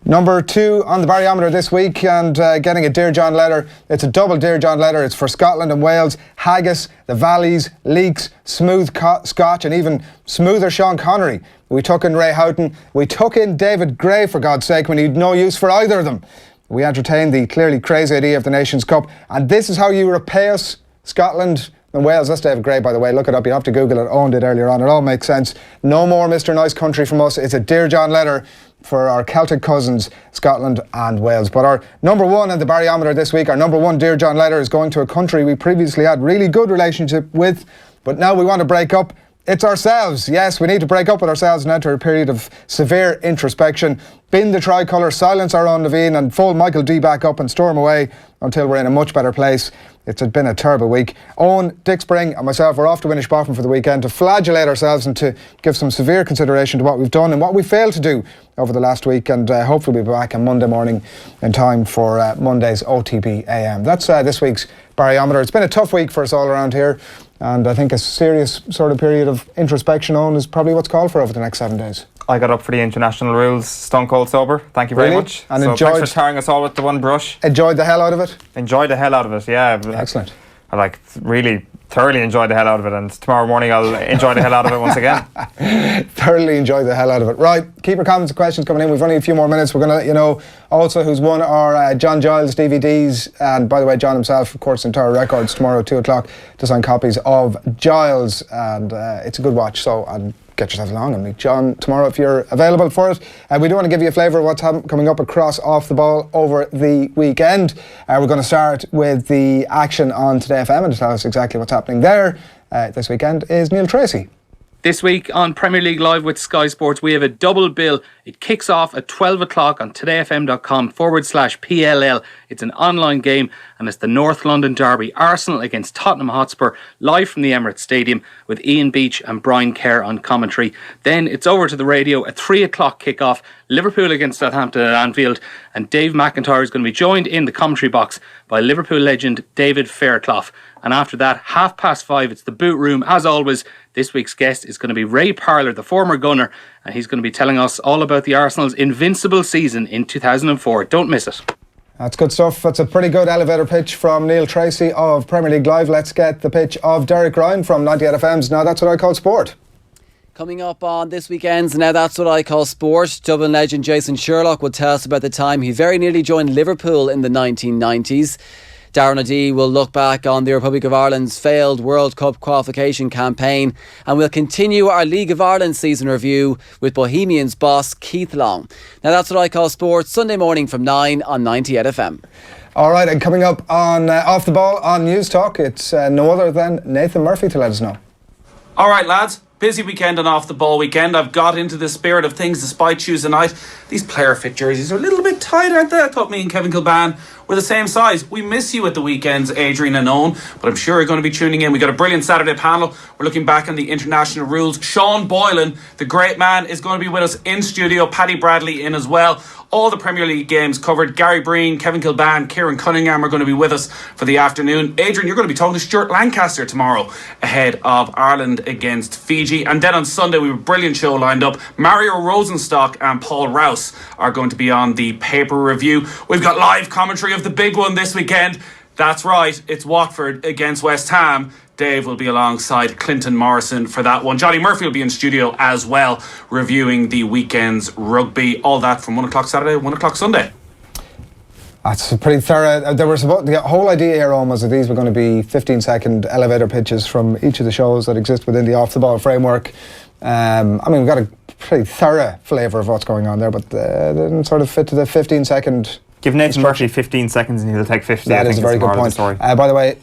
Number 2 on the Barryometer this week, and getting a Dear John letter. It's a double Dear John letter. It's for Scotland and Wales, haggis, the valleys, leeks, smooth scotch, and even smoother Sean Connery. We took in Ray Houghton. We took in David Gray, for God's sake, when he'd no use for either of them. We entertained the clearly crazy idea of the Nations Cup, and this is how you repay us, Scotland and Wales. That's David Gray, by the way. Look it up. You have to Google it. Owen did earlier on. It all makes sense. No more Mr. Nice Country from us. It's a Dear John letter for our Celtic cousins, Scotland and Wales. But our number 1 in the Barryometer this week, our number 1 Dear John letter is going to a country we previously had really good relationship with, but now we want to break up. It's ourselves. Yes, we need to break up with ourselves and enter a period of severe introspection, bin the tricolour, silence our own Levine and fold Michael D back up and storm away until we're in a much better place. It's been a terrible week. Owen, Dick Spring and myself are off to Winishbotham for the weekend to flagellate ourselves and to give some severe consideration to what we've done and what we failed to do over the last week, and hopefully we'll be back on Monday morning in time for Monday's OTB AM. That's this week's Barryometer. It's been a tough week for us all around here, and I think a serious sort of period of introspection, Owen, is probably what's called for over the next 7 days. I got up for the international rules stone cold sober. Thank you very much. And so thanks for tarring us all with the one brush. Enjoyed the hell out of it? Enjoyed the hell out of it, yeah. Excellent. I really thoroughly enjoyed the hell out of it, and tomorrow morning I'll enjoy the hell out of it once again. Thoroughly enjoyed the hell out of it. Right, keep your comments and questions coming in. We've only a few more minutes. We're going to let you know also who's won our John Giles DVDs, and by the way, John himself, of course, Entire Records tomorrow at 2 o'clock to sign copies of Giles, and it's a good watch, so get yourself along and meet John tomorrow if you're available for it. We do want to give you a flavour of what's coming up across Off the Ball over the weekend. We're going to start with the action on Today FM, and to tell us exactly what's happening there this weekend is Neil Tracy. This week on Premier League Live with Sky Sports, we have a double bill. It kicks off at 12 o'clock on todayfm.com/PLL. It's an online game, and it's the North London derby, Arsenal against Tottenham Hotspur, live from the Emirates Stadium with Ian Beach and Brian Kerr on commentary. Then it's over to the radio at 3 o'clock kick-off, Liverpool against Southampton at Anfield, and Dave McIntyre is going to be joined in the commentary box by Liverpool legend David Fairclough. And after that, 5:30, it's the boot room. As always, this week's guest is going to be Ray Parlour, the former gunner, and he's going to be telling us all about the Arsenal's invincible season in 2004. Don't miss it. That's good stuff. That's a pretty good elevator pitch from Neil Tracy of Premier League Live. Let's get the pitch of Derek Ryan from 98 FM's Now That's What I Call Sport. Coming up on this weekend's Now That's What I Call Sport, Dublin legend Jason Sherlock will tell us about the time he very nearly joined Liverpool in the 1990s. Darren O'Dea will look back on the Republic of Ireland's failed World Cup qualification campaign, and we'll continue our League of Ireland season review with Bohemians boss Keith Long. Now That's What I Call Sport, Sunday morning from 9 on 98 FM. All right, and coming up on Off the Ball on News Talk, it's no other than Nathan Murphy to let us know. All right, lads. Busy weekend and Off the Ball weekend. I've got into the spirit of things despite Tuesday night. These player fit jerseys are a little bit tight, aren't they? I thought me and Kevin Kilbane we're the same size. We miss you at the weekends, Adrian and Owen, but I'm sure you're going to be tuning in. We got a brilliant Saturday panel. We're looking back on the international rules. Sean Boylan, the great man, is going to be with us in studio. Paddy Bradley in as well. All the Premier League games covered. Gary Breen, Kevin Kilbane, Kieran Cunningham are going to be with us for the afternoon. Adrian, you're going to be talking to Stuart Lancaster tomorrow ahead of Ireland against Fiji. And then on Sunday, we have a brilliant show lined up. Mario Rosenstock and Paul Rouse are going to be on the paper review. We've got live commentary of the big one this weekend. That's right, it's Watford against West Ham. Dave will be alongside Clinton Morrison for that one. Johnny Murphy will be in studio as well, reviewing the weekend's rugby. All that from 1 o'clock Saturday, 1 o'clock Sunday. That's pretty thorough. The whole idea here, Owen, was that these were going to be 15-second elevator pitches from each of the shows that exist within the off-the-ball framework. I mean, we've got a pretty thorough flavour of what's going on there, but they didn't sort of fit to the 15-second. Give Nathan Murphy 15 seconds and he'll take 50. That is a very good point. By the way,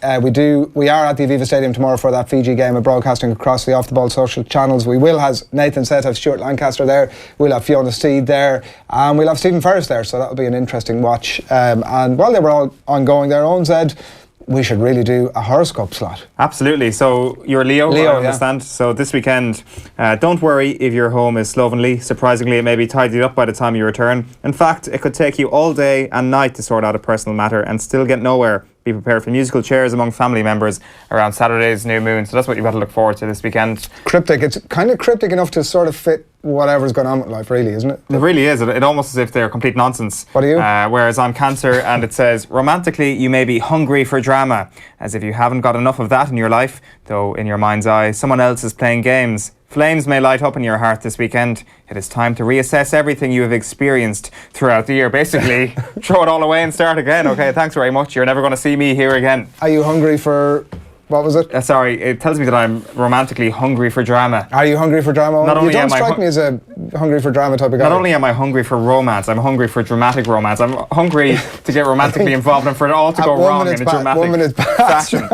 we are at the Aviva Stadium tomorrow for that Fiji game. We're broadcasting across the off-the-ball social channels. We will, as Nathan said, have Stuart Lancaster there. We'll have Fiona Steed there. And we'll have Stephen Ferris there. So that'll be an interesting watch. And while they were all ongoing, their own said we should really do a horoscope slot. Absolutely. So you're Leo, I understand. Yeah. So this weekend, don't worry if your home is slovenly. Surprisingly, it may be tidied up by the time you return. In fact, it could take you all day and night to sort out a personal matter and still get nowhere. Be prepared for musical chairs among family members around Saturday's new moon. So that's what you've got to look forward to this weekend. Cryptic. It's kind of cryptic enough to sort of fit whatever's going on with life, really, isn't it? It really is. It almost as if they're complete nonsense. What are you? Whereas I'm Cancer and it says, romantically, you may be hungry for drama, as if you haven't got enough of that in your life, though in your mind's eye, someone else is playing games. Flames may light up in your heart this weekend. It is time to reassess everything you have experienced throughout the year. Basically, throw it all away and start again. Okay, thanks very much. You're never going to see me here again. Are you hungry for... What was it? Sorry, it tells me that I'm romantically hungry for drama. Are you hungry for drama? You don't strike me as a hungry for drama type of guy. Not only am I hungry for romance, I'm hungry for dramatic romance. I'm hungry to get romatically involved and for it all to go wrong in a dramatic fashion.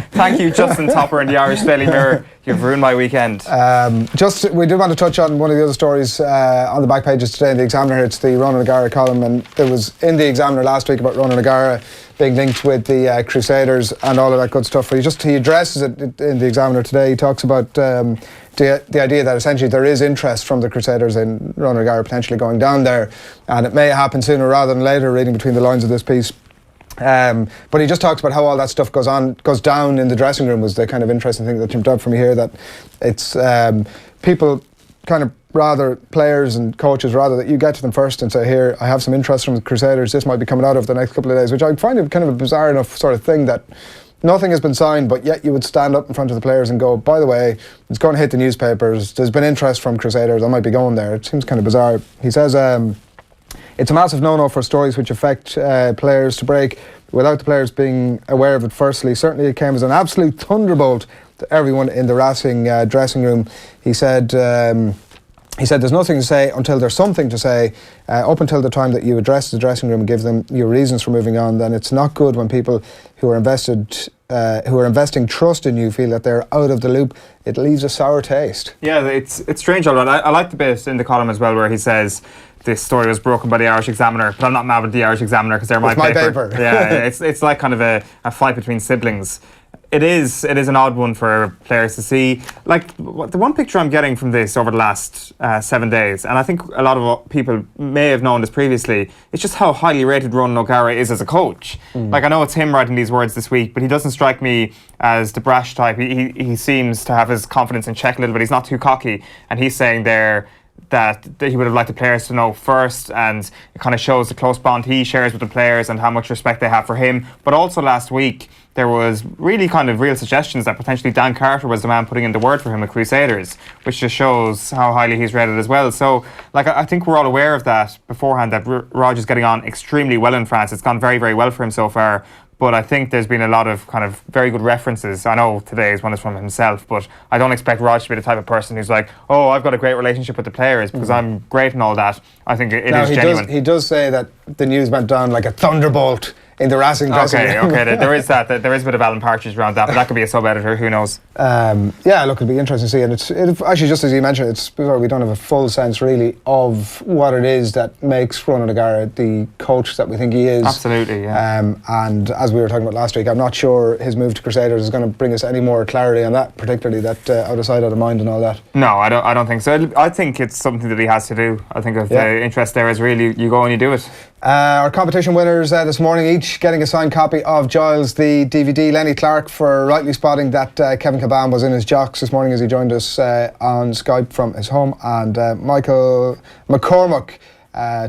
Thank you, Justin Topper and the Irish Daily Mirror. You've ruined my weekend. We do want to touch on one of the other stories on the back pages today in the Examiner. It's the Ronan O'Gara column, and there was in the Examiner last week about Ronan O'Gara being linked with the Crusaders and all of that good stuff. He addresses it in the Examiner today. He talks about the idea that essentially there is interest from the Crusaders in Ronan O'Gara potentially going down there, and it may happen sooner rather than later, reading between the lines of this piece. But he just talks about how all that stuff goes down in the dressing room. Was the kind of interesting thing that jumped out for me here, that it's people kind of rather, players and coaches rather, that you get to them first and say, here, I have some interest from the Crusaders, this might be coming out over the next couple of days, which I find it kind of a bizarre enough sort of thing, that nothing has been signed, but yet you would stand up in front of the players and go, by the way, it's going to hit the newspapers, there's been interest from Crusaders, I might be going there. It seems kind of bizarre. He says it's a massive no-no for stories which affect players to break without the players being aware of it firstly. Certainly it came as an absolute thunderbolt to everyone in the Racing dressing room. He said there's nothing to say until there's something to say. Up until the time that you address the dressing room and give them your reasons for moving on, then it's not good when people who are investing trust in you feel that they're out of the loop. It leaves a sour taste. Yeah, it's strange, all right. I like the bit in the column as well where he says this story was broken by the Irish Examiner, but I'm not mad with the Irish Examiner because they're my paper. Yeah, it's like kind of a fight between siblings. It is an odd one for players to see. Like, the one picture I'm getting from this over the last 7 days, and I think a lot of people may have known this previously, it's just how highly rated Ronan O'Gara is as a coach. Like, I know it's him writing these words this week, but he doesn't strike me as the brash type. He seems to have his confidence in check a little bit. He's not too cocky, and he's saying there that he would have liked the players to know first, and it kind of shows the close bond he shares with the players and how much respect they have for him. But also last week there was really kind of real suggestions that potentially Dan Carter was the man putting in the word for him at Crusaders, which just shows how highly he's rated as well. So, like, I think we're all aware of that beforehand, that Rog is getting on extremely well in France. It's gone very, very well for him so far. But I think there's been a lot of kind of very good references. I know today's one is from himself, but I don't expect Rog to be the type of person who's like, oh, I've got a great relationship with the players because I'm great and all that. I think it is genuine. He does say that the news went down like a thunderbolt in the Racing dressing room. Okay. There is that. There is a bit of Alan Partridge around that, but that could be a sub-editor. Who knows? Yeah, look, it'll be interesting to see. And it actually, just as you mentioned, it's bizarre. We don't have a full sense really of what it is that makes Ronan O'Gara the coach that we think he is. Absolutely, yeah. And as we were talking about last week, I'm not sure his move to Crusaders is going to bring us any more clarity on that, particularly that out of sight, out of mind and all that. No, I don't think so. I think it's something that he has to do. I think the interest there is really you go and you do it. Our competition winners this morning, each getting a signed copy of Giles the DVD. Lenny Clark for rightly spotting that Kevin Kilbane was in his jocks this morning as he joined us on Skype from his home, and Michael McCormack.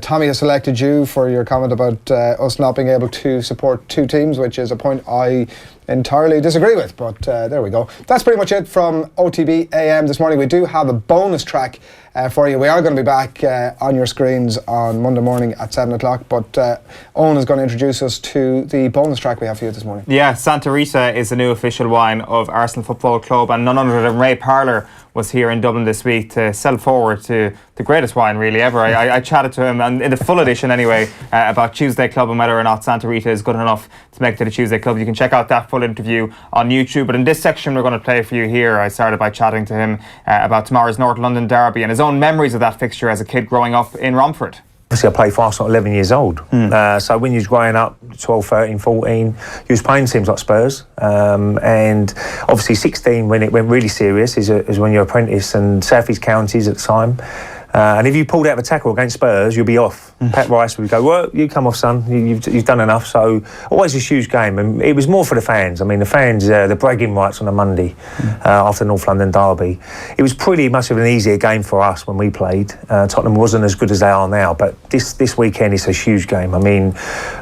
Tommy has selected you for your comment about us not being able to support two teams, which is a point I entirely disagree with, but there we go. That's pretty much it from OTB AM this morning. We do have a bonus track for you. We are going to be back on your screens on Monday morning at 7 o'clock, but Owen is going to introduce us to the bonus track we have for you this morning. Yeah, Santa Rita is the new official wine of Arsenal Football Club, and none other than Ray Parlour was here in Dublin this week to sell forward to the greatest wine really ever. I chatted to him, and in the full edition anyway, about Tuesday Club and whether or not Santa Rita is good enough to make it to the Tuesday Club. You can check out that full interview on YouTube. But in this section we're going to play for you here, I started by chatting to him about tomorrow's North London derby and his own memories of that fixture as a kid growing up in Romford. Obviously, I played for Arsenal at 11 years old. So when you was growing up, 12, 13, 14, you was playing teams like Spurs. And obviously 16, when it went really serious, is when you're apprentice, and South East counties at the time. And if you pulled out of a tackle against Spurs, you'll be off. Pat Rice would go, well, you come off, son. You've done enough. So always a huge game. And it was more for the fans. I mean, the fans, the bragging rights on a Monday after North London derby. It was pretty much of an easier game for us when we played. Tottenham wasn't as good as they are now. But this weekend, it's a huge game. I mean,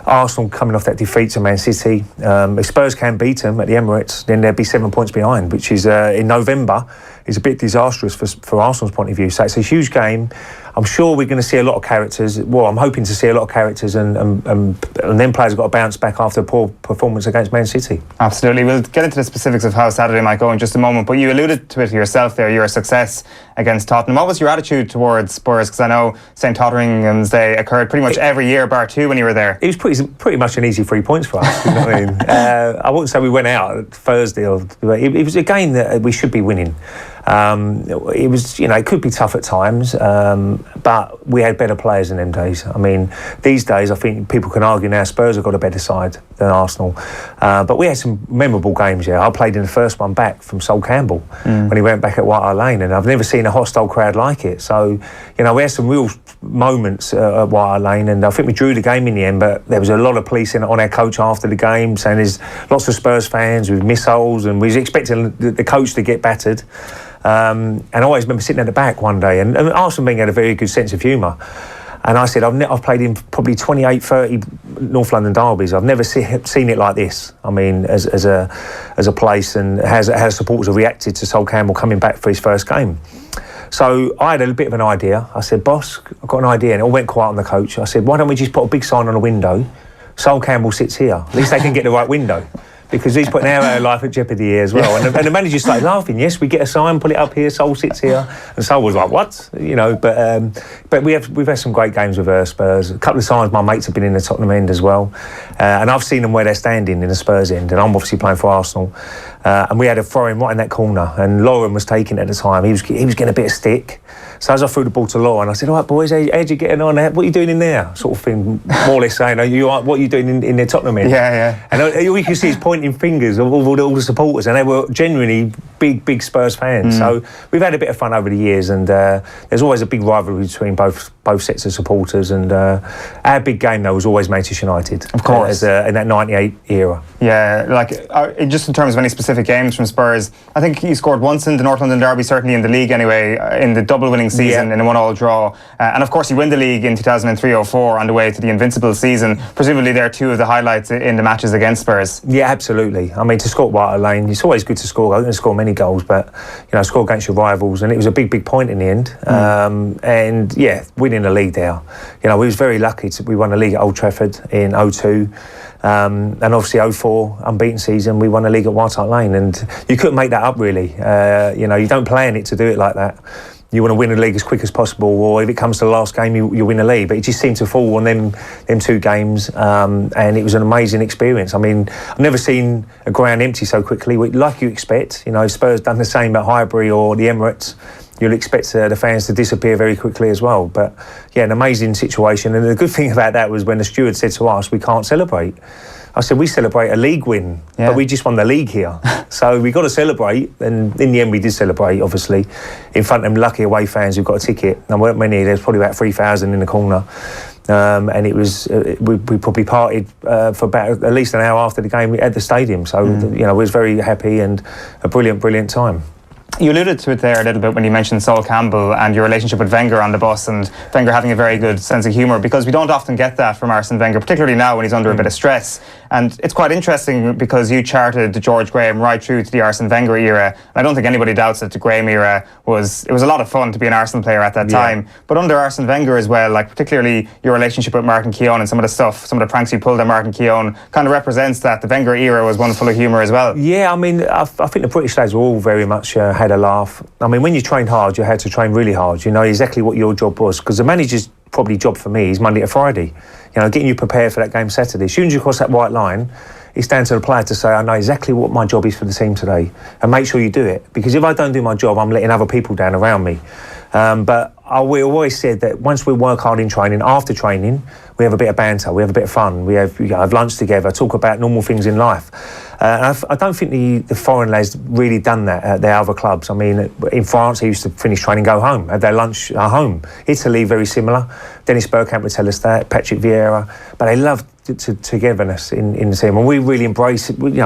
Arsenal coming off that defeat to Man City. If Spurs can beat them at the Emirates, then they'd be 7 points behind, which is in November. Is a bit disastrous for Arsenal's point of view. So it's a huge game. I'm sure we're going to see a lot of characters. Well, I'm hoping to see a lot of characters, and then players have got to bounce back after a poor performance against Man City. Absolutely. We'll get into the specifics of how Saturday might go in just a moment, but you alluded to it yourself there, your success against Tottenham. What was your attitude towards Spurs? Because I know St Totteringham's Day occurred pretty much every year, bar two, when you were there. It was pretty much an easy 3 points for us. You know what I mean? I wouldn't say we went out Thursday, it was a game that we should be winning. It was, it could be tough at times, but we had better players in them days. I mean, these days I think people can argue now Spurs have got a better side than Arsenal, but we had some memorable games. I played in the first one back from Sol Campbell when he went back at White Hart Lane, and I've never seen a hostile crowd like it. So we had some real moments at White Hart Lane, and I think we drew the game in the end, but there was a lot of policing on our coach after the game saying there's lots of Spurs fans with missiles, and we was expecting the coach to get battered. And I always remember sitting at the back one day, and Arsenal being had a very good sense of humour. And I said, I've played in probably 28, 30 North London derbies. I've never seen it like this. I mean, as a place, and how supporters have reacted to Sol Campbell coming back for his first game. So I had a bit of an idea. I said, boss, I've got an idea. And it all went quiet on the coach. I said, why don't we just put a big sign on a window? Sol Campbell sits here. At least they can get the right window. Because he's putting our life at jeopardy here as well. And the manager started laughing. Yes, we get a sign, put it up here, Sol sits here. And Sol was like, what? But we've had some great games with Spurs. A couple of times my mates have been in the Tottenham end as well. And I've seen them where they're standing in the Spurs end. And I'm obviously playing for Arsenal. And we had a throw-in right in that corner. And Lauren was taking it at the time. He was getting a bit of stick. So as I threw the ball to Lauren, I said, all right, boys, how'd you getting on? What are you doing in there? Sort of thing, more or less saying, what are you doing in the Tottenham end? Yeah. And all you can see is pointing fingers of all the supporters, and they were genuinely big Spurs fans. So we've had a bit of fun over the years, and there's always a big rivalry between both sets of supporters. And our big game, though, was always Manchester United. Of course. In that 98 era. Yeah, just in terms of any specific games from Spurs, I think he scored once in the North London derby, certainly in the league anyway, in the double winning season in a 1-1 draw. And of course, he won the league in 2003-04 on the way to the Invincible season. Presumably, they're two of the highlights in the matches against Spurs. Yeah, absolutely. I mean, to score at White Hart Lane, it's always good to score. I didn't score many goals, but score against your rivals, and it was a big point in the end. And yeah, winning the league there. We was very lucky. We won the league at Old Trafford in 2002. And obviously 2004 unbeaten season, we won the league at White Hart Lane, and you couldn't make that up really. You don't plan it to do it like that. you want to win the league as quick as possible, or if it comes to the last game, you win the league. But it just seemed to fall on them 2 games, and it was an amazing experience. I mean, I've never seen a ground empty so quickly, like you expect. You know, if Spurs done the same at Highbury or the Emirates, you'll expect the fans to disappear very quickly as well. But yeah, an amazing situation. And the good thing about that was when the steward said to us, we can't celebrate. I said, we celebrate a league win, but we just won the league here. So we got to celebrate. And in the end, we did celebrate, obviously, in front of them lucky away fans who've got a ticket. And there weren't many, there's probably about 3,000 in the corner. And it was, we probably partied for about at least an hour after the game at the stadium. So, you know, we was very happy and a brilliant time. You alluded to it there a little bit when you mentioned Sol Campbell and your relationship with Wenger on the bus, and Wenger having a very good sense of humour, because we don't often get that from Arsene Wenger, particularly now when he's under a bit of stress. And it's quite interesting because you charted George Graham right through to the Arsene Wenger era. And I don't think anybody doubts that the Graham era was a lot of fun to be an Arsenal player at that time. But under Arsene Wenger as well, like particularly your relationship with Martin Keown and some of the pranks you pulled on Martin Keown kind of represents that the Wenger era was one full of humour as well. Yeah, I mean, I think the British lads were all very much had a laugh. I mean, when you trained hard, you had to train really hard. You know exactly what your job was, because the manager's probably job for me is Monday to Friday. You know, getting you prepared for that game Saturday. As soon as you cross that white line, it's down to the player to say, I know exactly what my job is for the team today, and make sure you do it. Because if I don't do my job, I'm letting other people down around me. But we always said that once we work hard in training, after training, we have a bit of banter, we have a bit of fun, we have lunch together, talk about normal things in life. And I don't think the foreign lads really done that at their other clubs. I mean, in France, they used to finish training, go home, have their lunch at home. Italy, very similar. Dennis Bergkamp would tell us that, Patrick Vieira. But they loved togetherness in the team, and we really embrace it. We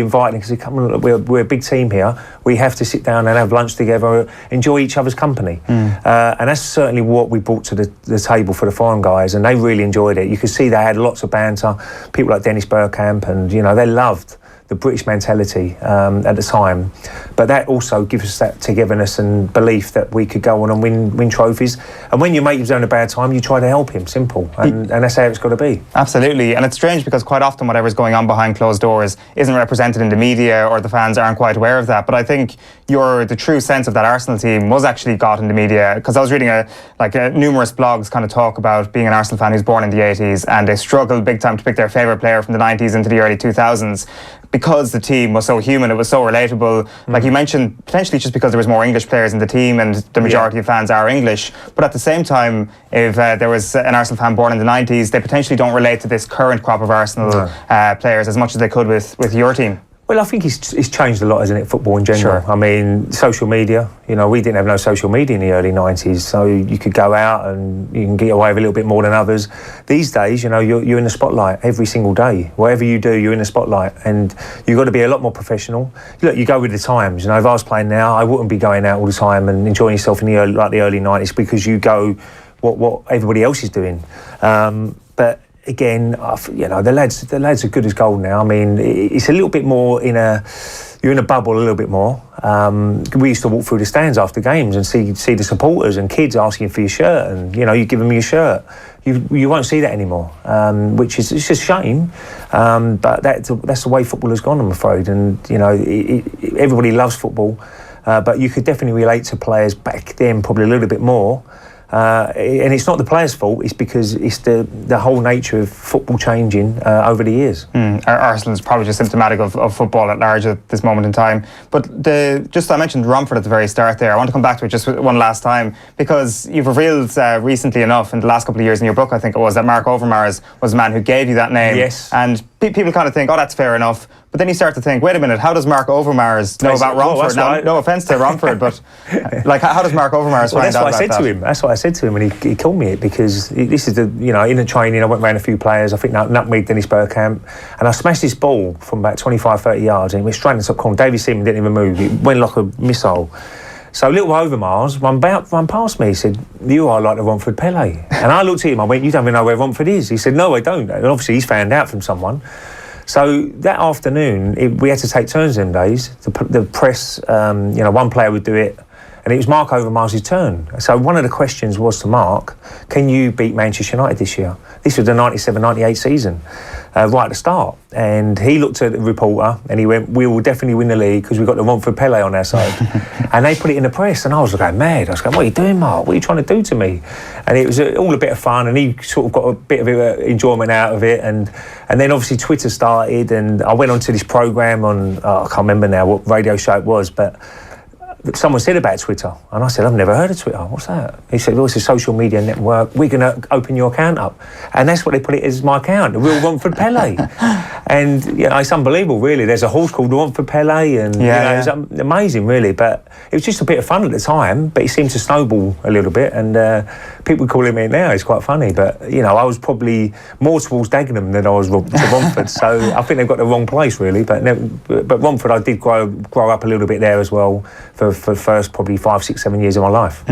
invite them because come on, we're a big team here. We have to sit down and have lunch together, enjoy each other's company, and that's certainly what we brought to the table for the foreign guys, and they really enjoyed it. You could see they had lots of banter. People like Dennis Bergkamp, and you know, they loved the British mentality at the time, but that also gives us that togetherness and belief that we could go on and win trophies. And when your mate is having a bad time, you try to help him. Simple, and that's how it's got to be. Absolutely, and it's strange because quite often whatever's going on behind closed doors isn't represented in the media, or the fans aren't quite aware of that. But I think the true sense of that Arsenal team was actually got in the media, because I was reading numerous blogs kind of talk about being an Arsenal fan who's born in the 80s, and they struggled big time to pick their favourite player from the 90s into the early 2000s. Because the team was so human, it was so relatable. Like you mentioned, potentially just because there was more English players in the team and the majority of fans are English. But at the same time, if there was an Arsenal fan born in the 90s, they potentially don't relate to this current crop of Arsenal players as much as they could with your team. Well, I think it's changed a lot, hasn't it, football in general? Sure. I mean, social media, you know, we didn't have no social media in the early 90s, so you could go out and you can get away with a little bit more than others. These days, you know, you're in the spotlight every single day. Whatever you do, you're in the spotlight, and you've got to be a lot more professional. Look, you go with the times. You know, if I was playing now, I wouldn't be going out all the time and enjoying yourself in the early 90s, because you go what everybody else is doing. But again, you know, the lads are good as gold now. I mean, it's a little bit more you're in a bubble a little bit more. We used to walk through the stands after games and see the supporters and kids asking for your shirt, and you know, you give them your shirt. You won't see that anymore, which is it's a shame. But that's the way football has gone, I'm afraid. And you know, everybody loves football, but you could definitely relate to players back then probably a little bit more. And it's not the players' fault, it's because it's the whole nature of football changing over the years. Arsenal is probably just symptomatic of football at large at this moment in time. But I mentioned Romford at the very start there. I want to come back to it just one last time, because you've revealed recently enough in the last couple of years in your book, I think it was, that Mark Overmars was the man who gave you that name. Yes. And people kind of think, oh, that's fair enough. But then you start to think, wait a minute, how does Mark Overmars know about Romford? Now, no offence to Romford, but like, how does Mark Overmars find out about that? That's what I said to him when he called me it, because this is in the training, I went around a few players, I think nutmegged Dennis Bergkamp, and I smashed this ball from about 25, 30 yards, and it went straight in the top corner. David Seaman didn't even move, it went like a missile. So little Overmars run past me. He said, "You are like the Romford Pele." And I looked at him, I went, "You don't even know where Romford is." He said, "No, I don't." And obviously he's found out from someone. So that afternoon, we had to take turns them days. The press, one player would do it, and it was Mark Overmars' turn. So one of the questions was to Mark, can you beat Manchester United this year? This was the 97-98 season, right at the start. And he looked at the reporter and he went, we will definitely win the league because we've got the Romford Pele on our side. And they put it in the press and I was going mad. I was going, what are you doing, Mark? What are you trying to do to me? And it was all a bit of fun and he sort of got a bit of enjoyment out of it. And then obviously Twitter started and I went onto this programme on, I can't remember now what radio show it was, but someone said about Twitter and I said, I've never heard of Twitter, what's that? He said, well, it's a social media network, we're going to open your account up. And that's what they put it as, my account, the real Romford Pele. And you know, it's unbelievable really, there's a horse called Romford Pele and it's amazing really, but it was just a bit of fun at the time, but it seemed to snowball a little bit and people calling me it now, it's quite funny, but you know, I was probably more towards Dagenham than I was to Romford, so I think they've got the wrong place really, but Romford I did grow up a little bit there as well for the first probably 5, 6, 7 years of my life.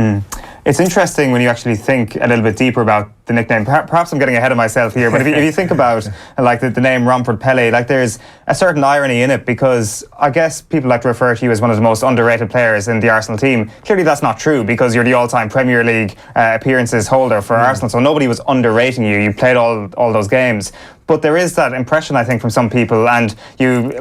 It's interesting when you actually think a little bit deeper about the nickname. Perhaps I'm getting ahead of myself here, but if you think about like the name Romford Pele, like there's a certain irony in it because I guess people like to refer to you as one of the most underrated players in the Arsenal team. Clearly that's not true because you're the all-time Premier League appearances holder for Arsenal, so nobody was underrating you. You played all those games. But there is that impression, I think, from some people, and you're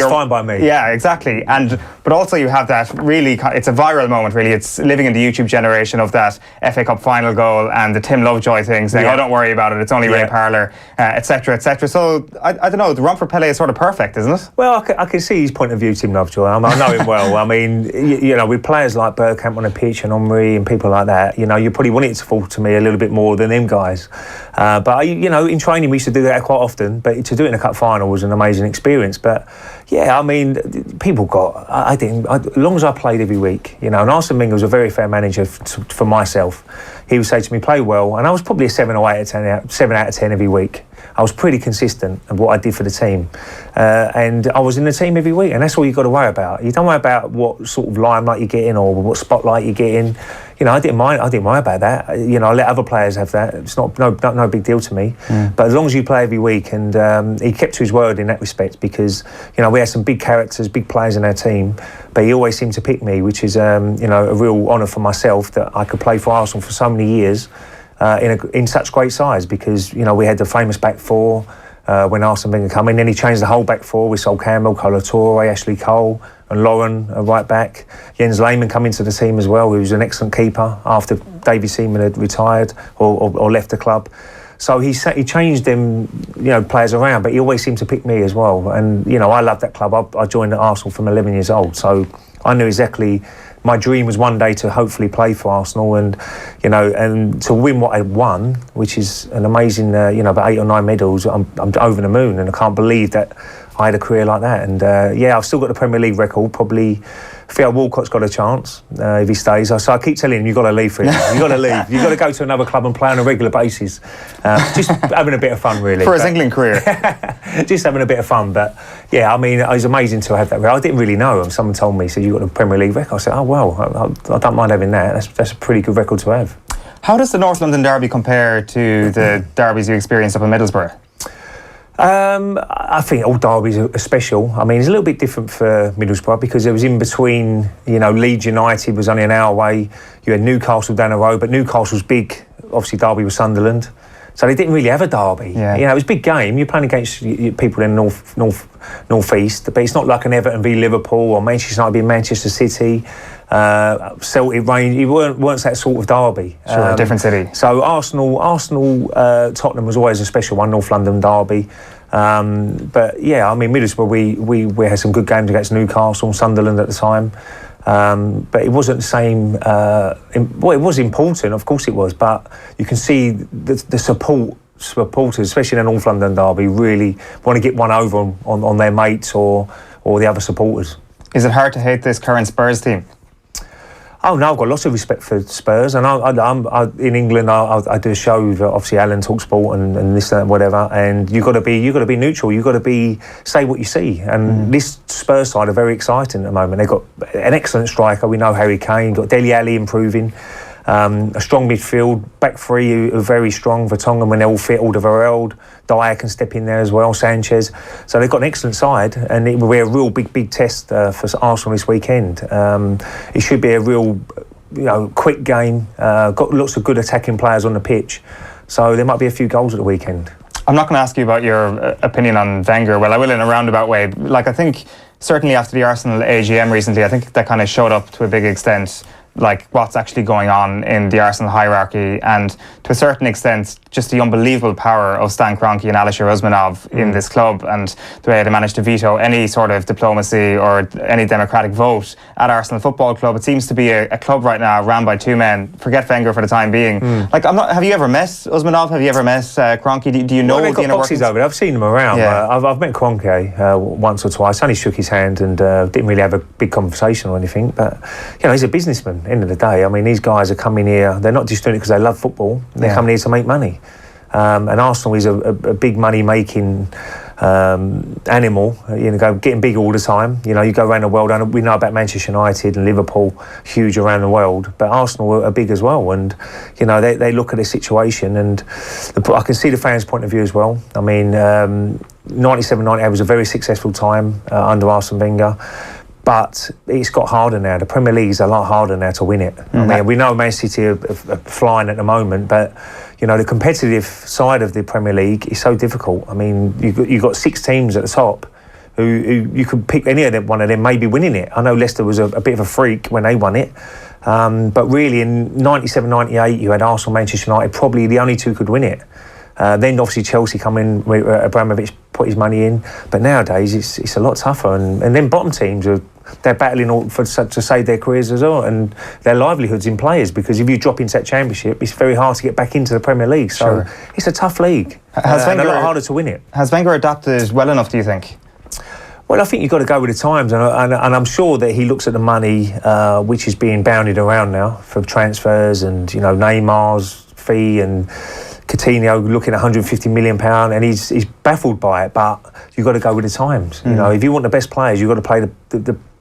fine by me. Yeah, exactly. But also you have that really, it's a viral moment, really. It's living in the YouTube generation of that FA Cup final goal and the Tim Lovejoy thing, saying, "Oh, don't worry about it. It's only Ray Parlour," etc., etc. So I don't know. The Romford Pele is sort of perfect, isn't it? Well, I can see his point of view, Tim Lovejoy. I know him well. I mean, you know, with players like Bergkamp on the pitch and Henry and people like that, you know, you probably want it to fall to me a little bit more than them guys. But you know, in training we used to do that quite often, but to do it in a cup final was an amazing experience. But yeah, I mean, people got, I think, as long as I played every week, you know, and Arsene Wenger was a very fair manager for myself. He would say to me, play well, and I was probably a 7 or 8 out of 10, 7 out of 10 every week. I was pretty consistent of what I did for the team, and I was in the team every week, and that's all you've got to worry about. You don't worry about what sort of limelight you're getting or what spotlight you're getting. You know, I didn't worry about that. You know, I let other players have that. It's no big deal to me. But as long as you play every week, and he kept to his word in that respect, because you know we had some big characters, big players in our team, but he always seemed to pick me, which is you know, a real honour for myself that I could play for Arsenal for so many years. In such great size, because you know we had the famous back four when Arsene Wenger came in. Then he changed the whole back four with Sol Campbell, Colo Torre, Ashley Cole, and Lauren right back. Jens Lehmann come into the team as well, who was an excellent keeper after David Seaman had retired or left the club. So he changed them, you know, players around, but he always seemed to pick me as well. And you know, I loved that club. I joined Arsenal from 11 years old, so I knew exactly. My dream was one day to hopefully play for Arsenal, and you know, and to win what I won, which is an amazing, you know, about 8 or 9 medals. I'm over the moon, and I can't believe that I had a career like that. And yeah, I've still got the Premier League record. Probably Theo Walcott's got a chance if he stays. So I keep telling him, you've got to leave for him. You've got to leave. You've got to go to another club and play on a regular basis. Just having a bit of fun, really. For his England career. Just having a bit of fun. But yeah, I mean, it was amazing to have that record. I didn't really know him. Someone told me, said, you've got a Premier League record. I said, oh, well, I don't mind having that. That's a pretty good record to have. How does the North London derby compare to the derbies you experienced up in Middlesbrough? I think all derbies are special. I mean, it's a little bit different for Middlesbrough because it was in between, you know, Leeds United was only an hour away. You had Newcastle down the road, but Newcastle's big. Obviously, derby was Sunderland. So they didn't really have a derby. Yeah. You know, it was a big game. You're playing against people in the north east, but it's not like an Everton v Liverpool or Manchester United v Manchester City. Celtic Rangers, it weren't that sort of derby. Sure, a different city. So Arsenal, Tottenham was always a special one, North London derby. But yeah, I mean, Middlesbrough, we had some good games against Newcastle and Sunderland at the time. But it wasn't the same. Well, it was important, of course it was, but you can see the supporters, especially in the North London derby, really want to get one over on their mates or the other supporters. Is it hard to hate this current Spurs team? Oh no, I've got lots of respect for Spurs, and I'm in England. I do a show with obviously Alan talks sport and this and whatever, and you've got to be neutral. You've got to say what you see. And this Spurs side are very exciting at the moment. They've got an excellent striker. We know Harry Kane. Got Dele Alli improving. A strong midfield, back three who are very strong. Vertonghen when they're all fit, Alderweireld, Dyer can step in there as well, Sanchez. So they've got an excellent side, and it will be a real big test for Arsenal this weekend. It should be a real quick game, got lots of good attacking players on the pitch. So there might be a few goals at the weekend. I'm not going to ask you about your opinion on Wenger. Well, I will in a roundabout way. Like, I think certainly after the Arsenal AGM recently, I think that kind of showed up to a big extent, like what's actually going on in the Arsenal hierarchy, and to a certain extent just the unbelievable power of Stan Kroenke and Alisher Usmanov in this club, and the way they managed to veto any sort of diplomacy or any democratic vote at Arsenal Football Club. It seems to be a club right now ran by two men. Forget Wenger for the time being. Like, have you ever met Usmanov? Have you ever met Kroenke? Do you know they've got boxes over there. I've seen them around. Yeah. I've met Kroenke once or twice. I only shook his hand and didn't really have a big conversation or anything. But he's a businessman. End of the day, I mean, these guys are coming here. They're not just doing it because they love football. They're coming here to make money. And Arsenal is a big money-making animal. Getting big all the time. You go around the world, and we know about Manchester United and Liverpool, huge around the world. But Arsenal are big as well, and they look at the situation, and I can see the fans' point of view as well. I mean, 97-98 was a very successful time under Arsene Wenger. But it's got harder now. The Premier League is a lot harder now to win it. I mean, we know Man City are flying at the moment, but the competitive side of the Premier League is so difficult. I mean, you've got 6 teams at the top who you could pick any of them, one of them maybe winning it. I know Leicester was a bit of a freak when they won it, but really in 97-98 you had Arsenal, Manchester United, probably the only two could win it. Then obviously Chelsea come in, Abramovich put his money in, but nowadays it's a lot tougher, and then bottom teams they're battling to save their careers as well and their livelihoods in players, because if you drop into that championship, it's very hard to get back into the Premier League. So it's a tough league, and a lot harder to win it. Has Wenger adapted well enough, do you think? Well, I think you've got to go with the times, and I'm sure that he looks at the money which is being bounded around now for transfers, and Neymar's fee and Coutinho looking at £150 million, and he's baffled by it. But you've got to go with the times. If you want the best players, you've got to play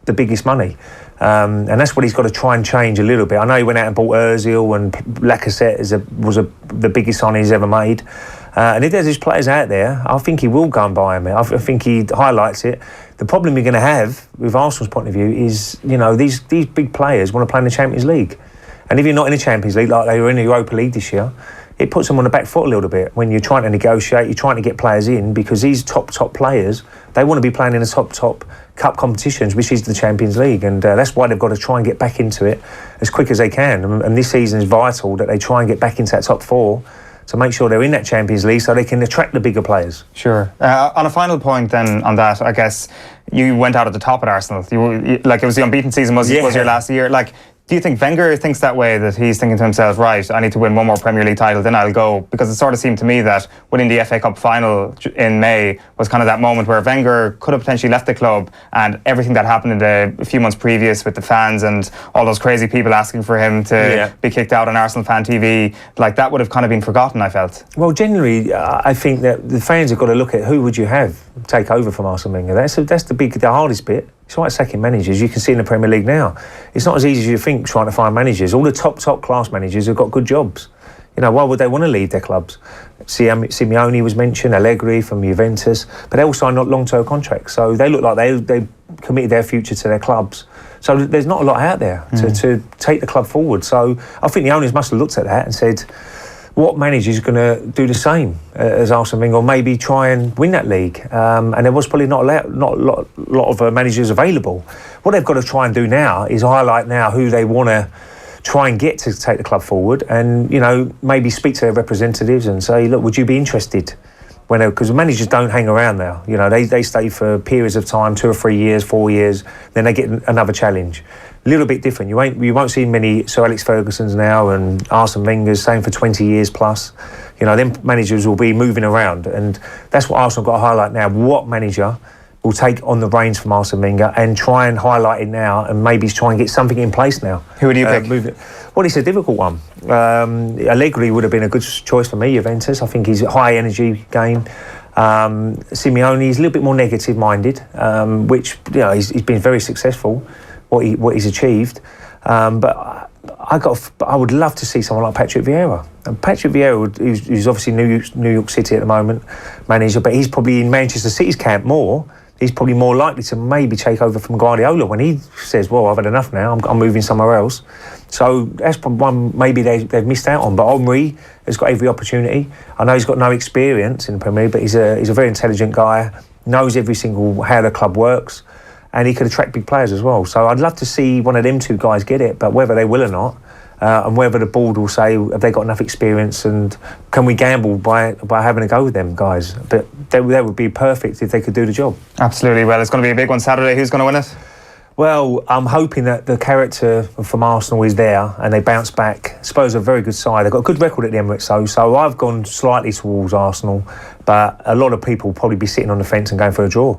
the biggest money, and that's what he's got to try and change a little bit. I know he went out and bought Ozil, and Lacazette was the biggest signing he's ever made. And if there's these players out there, I think he will go and buy them. I think he highlights it. The problem you're going to have with Arsenal's point of view is, these big players want to play in the Champions League, and if you're not in the Champions League like they were in the Europa League this year, it puts them on the back foot a little bit when you're trying to negotiate, you're trying to get players in, because these top players, they want to be playing in the top cup competitions, which is the Champions League, and that's why they've got to try and get back into it as quick as they can. And this season is vital that they try and get back into that top 4 to make sure they're in that Champions League so they can attract the bigger players. Sure. On a final point then on that, I guess you went out at the top at Arsenal. It was the unbeaten season was your last year. Do you think Wenger thinks that way, that he's thinking to himself, right, I need to win one more Premier League title, then I'll go? Because it sort of seemed to me that winning the FA Cup final in May was kind of that moment where Wenger could have potentially left the club, and everything that happened in a few months previous with the fans and all those crazy people asking for him to be kicked out on Arsenal Fan TV, that would have kind of been forgotten, I felt. Well, generally, I think that the fans have got to look at who would you have take over from Arsene Wenger. That's the hardest bit. It's like sacking managers. You can see in the Premier League now, it's not as easy as you think trying to find managers. All the top class managers have got good jobs. Why would they want to leave their clubs? Simeone was mentioned, Allegri from Juventus, but they all signed long-term contracts, so they look like they committed their future to their clubs. So there's not a lot out there to take the club forward. So I think the owners must have looked at that and said, what manager is going to do the same as Arsene Wenger, or maybe try and win that league? And there was probably not a lot of managers available. What they've got to try and do now is highlight now who they want to try and get to take the club forward, and maybe speak to their representatives and say, look, would you be interested? Because managers don't hang around now. They stay for periods of time, 2 or 3 years, 4 years, then they get another challenge. A little bit different. You won't see many Sir Alex Fergusons now and Arsene Wenger's, same for 20 years plus. Them managers will be moving around, and that's what Arsenal got to highlight now. What manager will take on the reins from Arsene Wenger and try and highlight it now, and maybe try and get something in place now. Who would you pick? Well, it's a difficult one. Allegri would have been a good choice for me, Juventus. I think he's a high energy game. Simeone is a little bit more negative minded, which he's been very successful. What he's achieved, but I would love to see someone like Patrick Vieira. And Patrick Vieira, who's obviously New York City at the moment, manager, but he's probably in Manchester City's camp more he's probably more likely to maybe take over from Guardiola when he says, well, I've had enough now, I'm moving somewhere else. So that's one maybe they've missed out on. But Henry has got every opportunity. I know he's got no experience in the Premier League, but he's a very intelligent guy, knows every single how the club works, and he could attract big players as well. So I'd love to see one of them two guys get it, but whether they will or not, and whether the board will say, have they got enough experience and can we gamble by having a go with them guys? But that would be perfect if they could do the job. Absolutely. Well, it's going to be a big one Saturday. Who's going to win it? Well, I'm hoping that the character from Arsenal is there and they bounce back. Spurs are a very good side. They've got a good record at the Emirates, so I've gone slightly towards Arsenal, but a lot of people will probably be sitting on the fence and going for a draw.